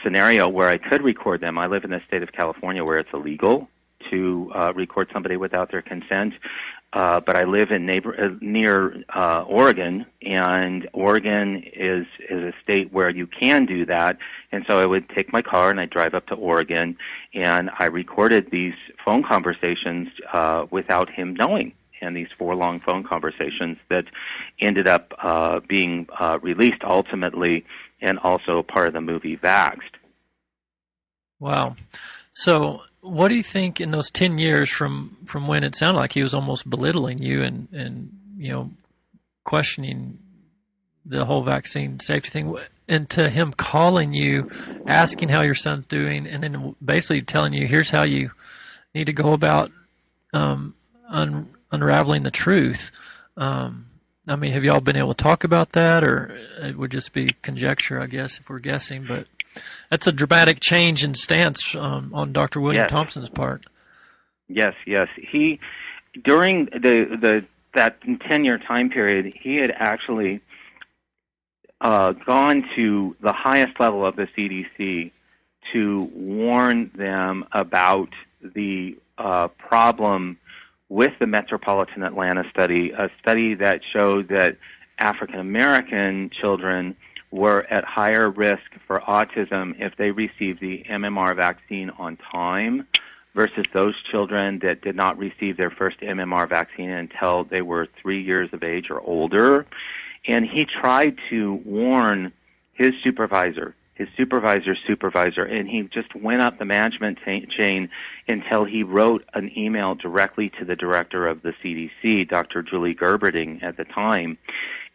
scenario where I could record them. I live in the state of California where it's illegal to record somebody without their consent. But I live in near Oregon, and Oregon is a state where you can do that. And so I would take my car and I'd drive up to Oregon, and I recorded these phone conversations without him knowing. And these 4 long phone conversations that ended up being released ultimately, and also part of the movie Vaxxed. Wow. So what do you think in those 10 years from when it sounded like he was almost belittling you and questioning the whole vaccine safety thing, and to him calling you, asking how your son's doing, and then basically telling you, here's how you need to go about unraveling the truth. I mean, have y'all been able to talk about that, or it would just be conjecture, I guess, if we're guessing, but that's a dramatic change in stance on Dr. William Thompson's part. Yes. He, during that 10-year time period, he had actually gone to the highest level of the CDC to warn them about the problem with the Metropolitan Atlanta study, a study that showed that African American children were at higher risk for autism if they received the MMR vaccine on time versus those children that did not receive their first MMR vaccine until they were 3 years of age or older. And he tried to warn his supervisor's supervisor, and he just went up the management chain until he wrote an email directly to the director of the CDC, Dr. Julie Gerberding, at the time.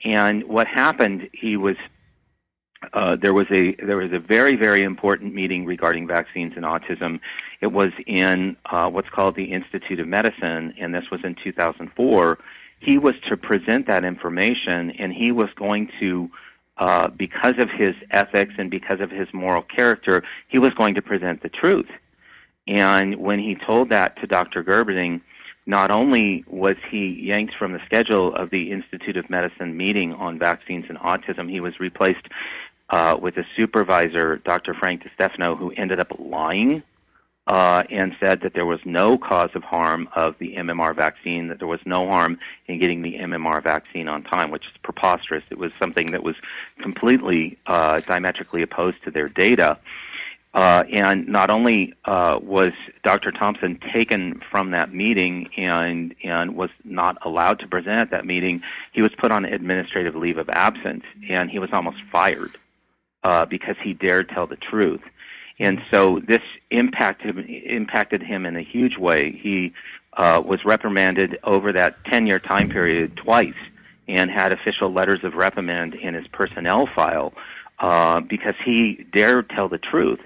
And what happened, there was a very, very important meeting regarding vaccines and autism. It was in what's called the Institute of Medicine, and this was in 2004. He was to present that information, and he was going to, because of his ethics and because of his moral character, he was going to present the truth. And when he told that to Dr. Gerberding, not only was he yanked from the schedule of the Institute of Medicine meeting on vaccines and autism, he was replaced with a supervisor, Dr. Frank DiStefano, who ended up lying and said that there was no cause of harm of the MMR vaccine, that there was no harm in getting the MMR vaccine on time, which is preposterous. It was something that was completely diametrically opposed to their data. And not only was Dr. Thompson taken from that meeting and was not allowed to present at that meeting, he was put on administrative leave of absence, and he was almost fired because he dared tell the truth. And so this impacted him in a huge way. He was reprimanded over that 10-year time period twice and had official letters of reprimand in his personnel file because he dared tell the truth.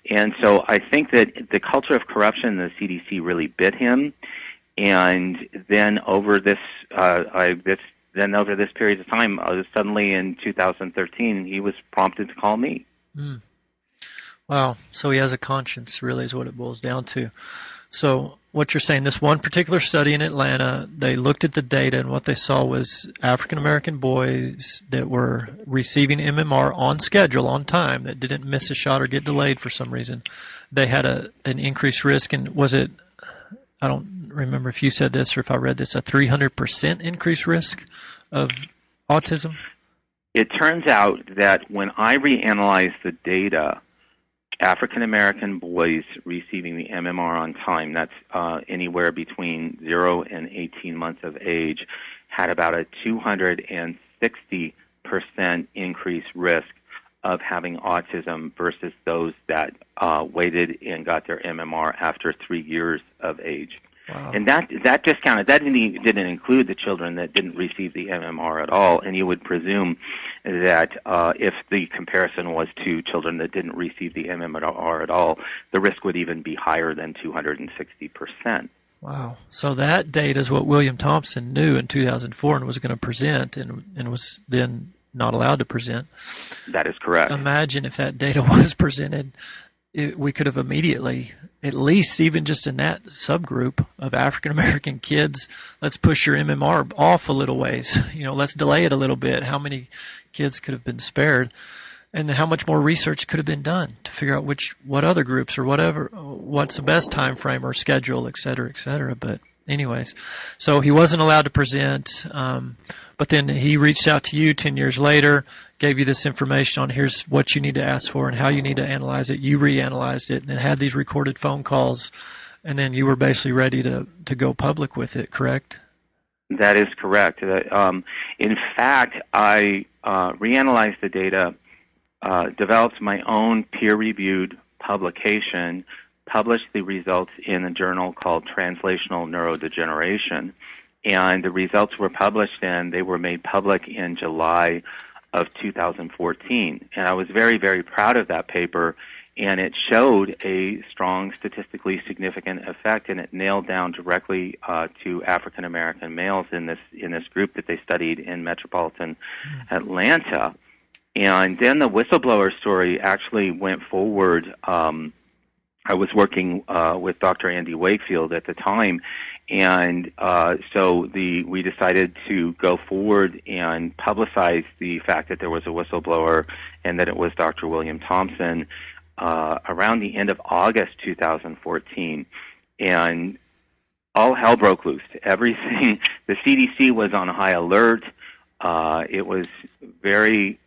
And so I think that the culture of corruption in the CDC really bit him. And then over this period of time, suddenly in 2013, he was prompted to call me. Mm. Wow. So he has a conscience, really, is what it boils down to. So what you're saying, this one particular study in Atlanta, they looked at the data, and what they saw was African-American boys that were receiving MMR on schedule, on time, that didn't miss a shot or get delayed for some reason. They had an increased risk, and was it, I don't remember if you said this or if I read this, a 300% increased risk of autism? It turns out that when I reanalyzed the data, African American boys receiving the MMR on time, that's anywhere between 0 and 18 months of age, had about a 260% increased risk of having autism versus those that waited and got their MMR after 3 years of age. Wow. And that discounted. That didn't include the children that didn't receive the MMR at all. And you would presume that if the comparison was to children that didn't receive the MMR at all, the risk would even be higher than 260%. Wow. So that data is what William Thompson knew in 2004 and was going to present and was then not allowed to present. That is correct. Imagine if that data was presented, we could have immediately, at least even just in that subgroup of African American kids, let's push your MMR off a little ways. Let's delay it a little bit. How many kids could have been spared? And how much more research could have been done to figure out what other groups or what's the best time frame or schedule, et cetera, et cetera. But anyways, so he wasn't allowed to present, but then he reached out to you 10 years later, gave you this information on here's what you need to ask for and how you need to analyze it. You reanalyzed it and then had these recorded phone calls, and then you were basically ready to go public with it, correct? That is correct. In fact, I reanalyzed the data, developed my own peer-reviewed publication, published the results in a journal called Translational Neurodegeneration, and the results were published and they were made public in July of 2014. And I was very, very proud of that paper, and it showed a strong statistically significant effect, and it nailed down directly to African American males in this group that they studied in metropolitan Atlanta. And then the whistleblower story actually went forward. I was working with Dr. Andy Wakefield at the time, and so we decided to go forward and publicize the fact that there was a whistleblower and that it was Dr. William Thompson around the end of August 2014. And all hell broke loose. Everything, the CDC was on high alert. It was very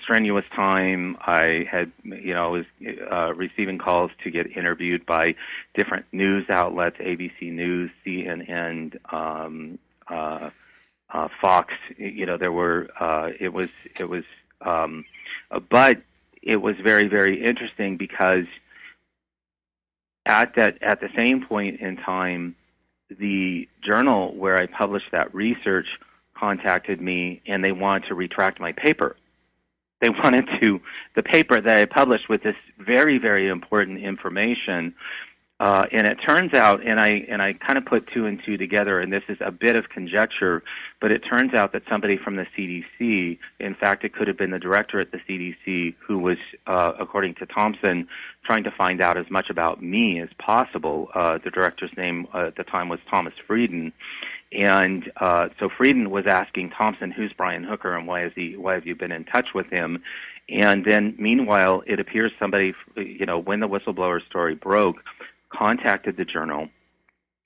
strenuous time. I had, was receiving calls to get interviewed by different news outlets, ABC News, CNN, Fox. There were. But it was very, very interesting because at the same point in time, the journal where I published that research contacted me, and they wanted to retract my paper. They wanted the paper that I published with this very, very important information. And it turns out, and I kind of put two and two together, and this is a bit of conjecture, but it turns out that somebody from the CDC, in fact, it could have been the director at the CDC who was, according to Thompson, trying to find out as much about me as possible. The director's name at the time was Thomas Frieden. And so Frieden was asking Thompson, who's Brian Hooker, and why have you been in touch with him? And then, meanwhile, it appears somebody, when the whistleblower story broke, contacted the journal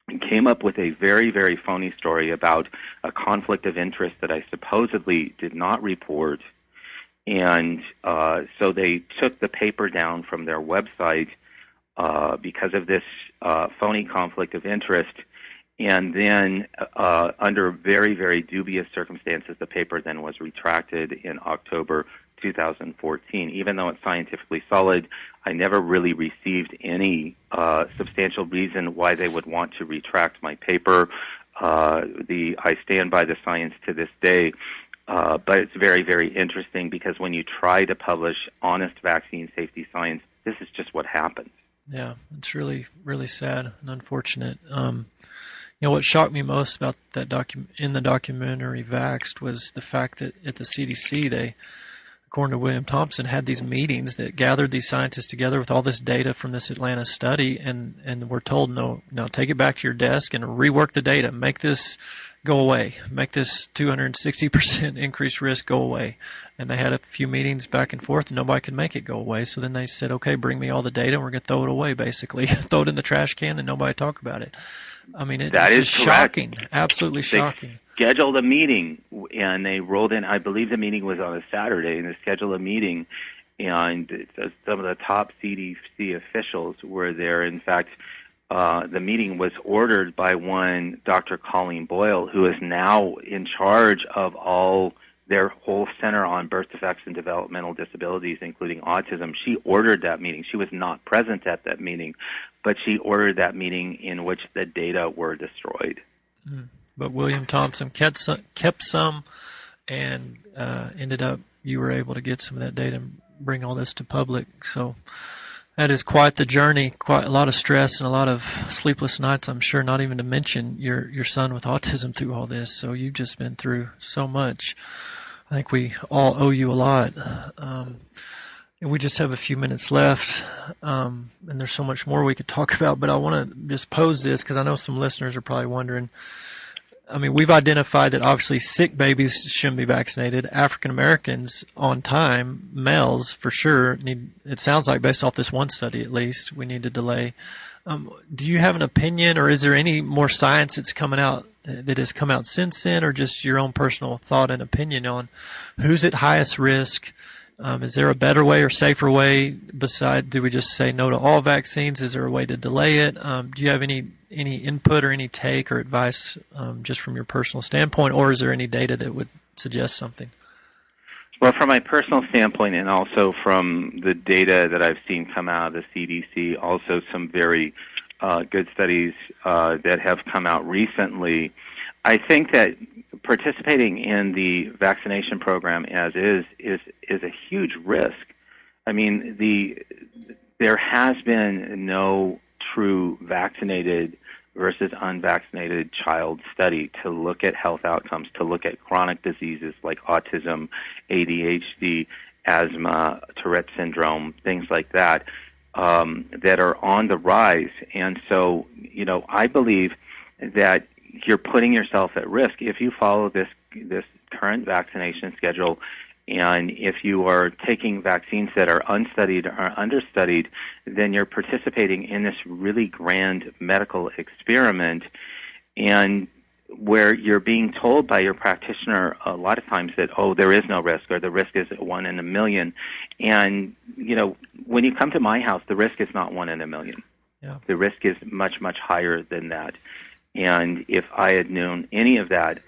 and came up with a very, very phony story about a conflict of interest that I supposedly did not report. And so they took the paper down from their website because of this phony conflict of interest. And then, under very, very dubious circumstances, the paper then was retracted in October 2014. Even though it's scientifically solid, I never really received any substantial reason why they would want to retract my paper. I stand by the science to this day, but it's very, very interesting because when you try to publish honest vaccine safety science, this is just what happens. Yeah, it's really, really sad and unfortunate. What shocked me most about that in the documentary Vaxxed was the fact that at the CDC, they, according to William Thompson, had these meetings that gathered these scientists together with all this data from this Atlanta study, and were told, no, take it back to your desk and rework the data, make this go away, make this 260% increased risk go away. And they had a few meetings back and forth, and nobody could make it go away. So then they said, okay, bring me all the data, and we're going to throw it away, basically. Throw it in the trash can, and nobody talk about it. I mean, it's just shocking, absolutely shocking. scheduled a meeting, and they rolled in. I believe the meeting was on a Saturday, and they scheduled a meeting, and some of the top CDC officials were there. In fact, the meeting was ordered by one Dr. Colleen Boyle, who is now in charge of their whole center on birth defects and developmental disabilities, including autism. She ordered that meeting. She was not present at that meeting, but she ordered that meeting in which the data were destroyed. But William Thompson kept some, and ended up, you were able to get some of that data and bring all this to public. So that is quite the journey, quite a lot of stress and a lot of sleepless nights, I'm sure, not even to mention your son with autism through all this. So you've just been through so much. I think we all owe you a lot. And we just have a few minutes left, and there's so much more we could talk about, but I want to just pose this because I know some listeners are probably wondering. I mean, we've identified that obviously sick babies shouldn't be vaccinated. African Americans on time, males for sure, it sounds like based off this one study at least, we need to delay. Do you have an opinion, or is there any more science that's coming out that has come out since then, or just your own personal thought and opinion on who's at highest risk? Is there a better way or safer way do we just say no to all vaccines? Is there a way to delay it? Do you have any input or any take or advice just from your personal standpoint, or is there any data that would suggest something? Well, from my personal standpoint, and also from the data that I've seen come out of the CDC, also some very good studies that have come out recently, I think that participating in the vaccination program as is a huge risk. I mean, there has been no true vaccinated versus unvaccinated child study to look at health outcomes, to look at chronic diseases like autism, ADHD, asthma, Tourette syndrome, things like that, that are on the rise. And so, I believe that you're putting yourself at risk if you follow this current vaccination schedule, and if you are taking vaccines that are unstudied or understudied, then you're participating in this really grand medical experiment, and where you're being told by your practitioner a lot of times that, there is no risk, or the risk is 1 in a million. And, when you come to my house, the risk is not 1 in a million. Yeah. The risk is much, much higher than that. And if I had known any of that,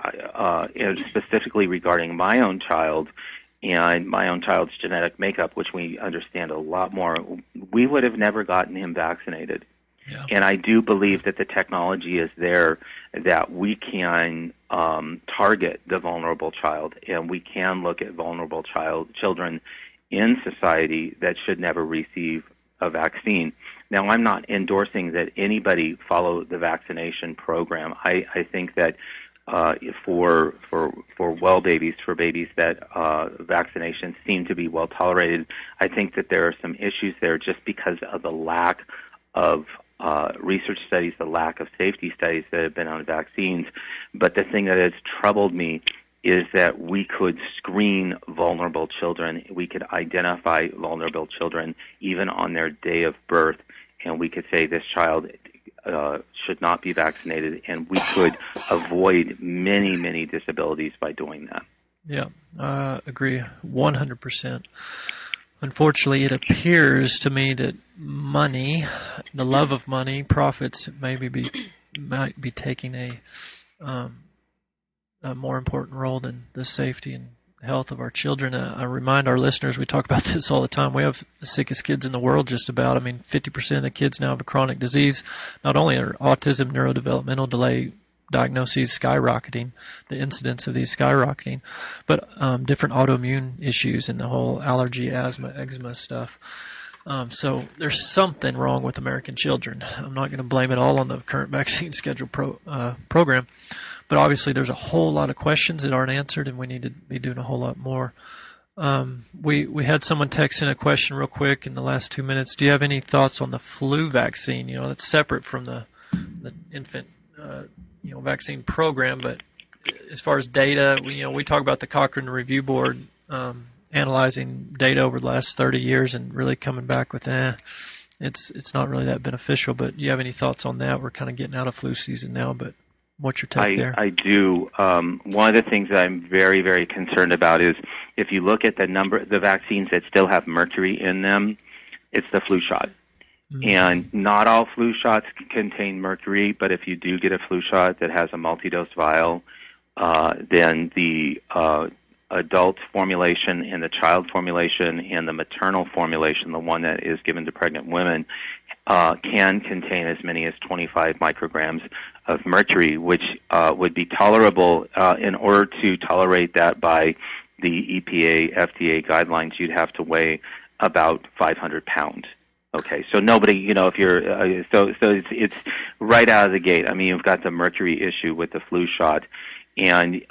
specifically regarding my own child and my own child's genetic makeup, which we understand a lot more, we would have never gotten him vaccinated. Yeah. And I do believe that the technology is there, that we can target the vulnerable child, and we can look at vulnerable children in society that should never receive a vaccine. Now, I'm not endorsing that anybody follow the vaccination program. I think that for well babies, for babies that vaccinations seem to be well tolerated, I think that there are some issues there just because of the lack of research studies, the lack of safety studies that have been on vaccines. But the thing that has troubled me is that we could screen vulnerable children. We could identify vulnerable children even on their day of birth, and we could say this child should not be vaccinated, and we could avoid many, many disabilities by doing that. Yeah, agree 100%. Unfortunately, it appears to me that money, the love of money, profits might be taking a more important role than the safety and health of our children. I remind our listeners, we talk about this all the time. We have the sickest kids in the world just about. I mean, 50% of the kids now have a chronic disease. Not only are autism, neurodevelopmental delay diagnoses skyrocketing, the incidence of these skyrocketing, but different autoimmune issues and the whole allergy, asthma, eczema stuff. So there's something wrong with American children. I'm not going to blame it all on the current vaccine schedule program, but obviously there's a whole lot of questions that aren't answered, and we need to be doing a whole lot more. We had someone text in a question real quick in the last 2 minutes. Do you have any thoughts on the flu vaccine? That's separate from the infant vaccine program, but as far as data, we talk about the Cochrane Review Board analyzing data over the last 30 years and really coming back with it's not really that beneficial. But do you have any thoughts on that? We're kind of getting out of flu season now, but What's your take there? I do. One of the things that I'm very, very concerned about is if you look at the vaccines that still have mercury in them, it's the flu shot. Mm-hmm. And not all flu shots contain mercury, but if you do get a flu shot that has a multi-dose vial, then the adult formulation and the child formulation and the maternal formulation, the one that is given to pregnant women, can contain as many as 25 micrograms of mercury, which would be tolerable. In order to tolerate that by the EPA, FDA guidelines, you'd have to weigh about 500 pounds. Okay, so nobody, if you're, so it's right out of the gate. I mean, you've got the mercury issue with the flu shot. And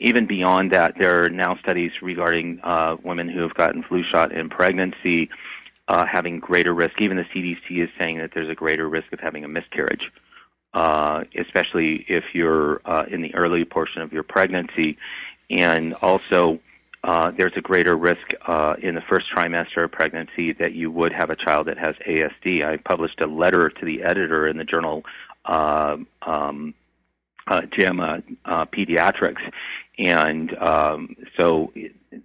even beyond that, there are now studies regarding women who have gotten flu shot in pregnancy having greater risk. Even the CDC is saying that there's a greater risk of having a miscarriage, especially if you're in the early portion of your pregnancy. And also, there's a greater risk in the first trimester of pregnancy that you would have a child that has ASD. I published a letter to the editor in the journal JAMA Pediatrics, and so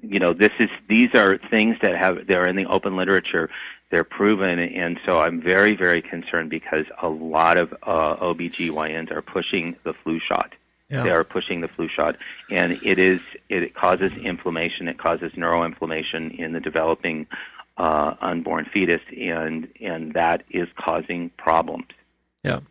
these are things they're in the open literature. They're proven, and so I'm very, very concerned because a lot of OBGYNs are pushing the flu shot. Yeah. They are pushing the flu shot, and it causes inflammation. It causes neuroinflammation in the developing unborn fetus, and that is causing problems. Yeah.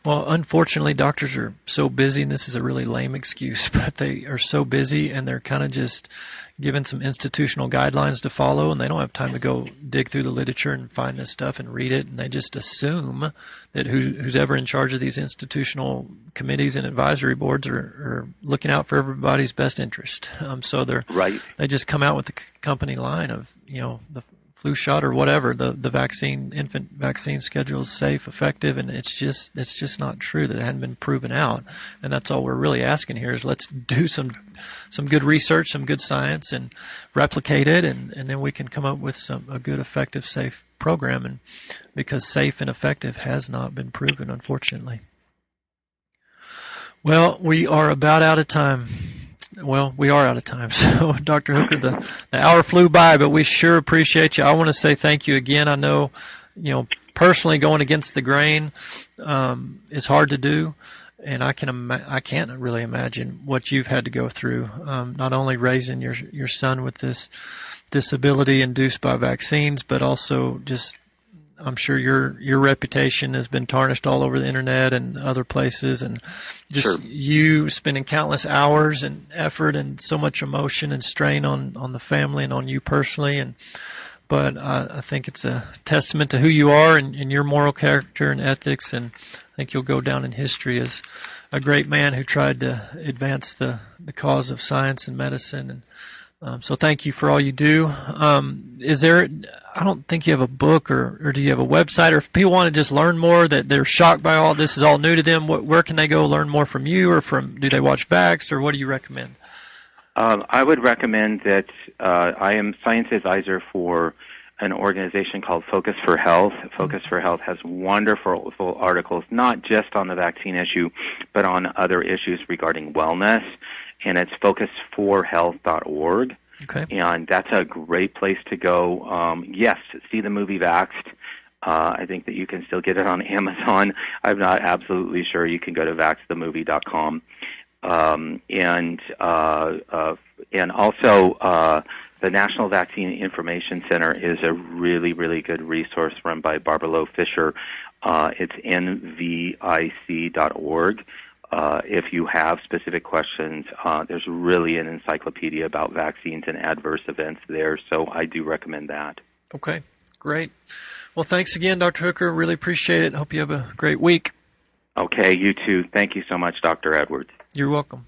Well, unfortunately, doctors are so busy, and this is a really lame excuse, but they are so busy, and they're kind of just given some institutional guidelines to follow, and they don't have time to go dig through the literature and find this stuff and read it, and they just assume that who's ever in charge of these institutional committees and advisory boards are looking out for everybody's best interest. So they just come out with the company line of, the flu shot or whatever, the infant vaccine schedule is safe, effective, and it's just not true. That it hadn't been proven out. And that's all we're really asking here is let's do some good research, some good science, and replicate it, and then we can come up with a good, effective, safe program. And because safe and effective has not been proven, unfortunately. Well, we are about out of time. Well, we are out of time. So, Dr. Hooker, the hour flew by, but we sure appreciate you. I want to say thank you again. I know, personally going against the grain is hard to do, and I can't really imagine what you've had to go through. Not only raising your son with this disability induced by vaccines, but also just, I'm sure your reputation has been tarnished all over the internet and other places, and just sure. You spending countless hours and effort and so much emotion and strain on the family and on you personally. But I think it's a testament to who you are and your moral character and ethics, and I think you'll go down in history as a great man who tried to advance the cause of science and medicine. And so thank you for all you do. I don't think you have a book or do you have a website, or if people want to just learn more, that they're shocked by all this is all new to them, where can they go learn more from you, or do they watch Vaxxed, or what do you recommend? I would recommend that I am science advisor for an organization called Focus for Health. Focus for Health has wonderful articles, not just on the vaccine issue, but on other issues regarding wellness, and it's focusforhealth.org. Okay. And that's a great place to go. Yes, see the movie Vaxxed. I think that you can still get it on Amazon. I'm not absolutely sure. You can go to vaxthemovie.com. And also the National Vaccine Information Center is a really, really good resource run by Barbara Lowe Fisher. It's nvic.org. If you have specific questions, there's really an encyclopedia about vaccines and adverse events there, so I do recommend that. Okay, great. Well, thanks again, Dr. Hooker. Really appreciate it. Hope you have a great week. Okay, you too. Thank you so much, Dr. Edwards. You're welcome.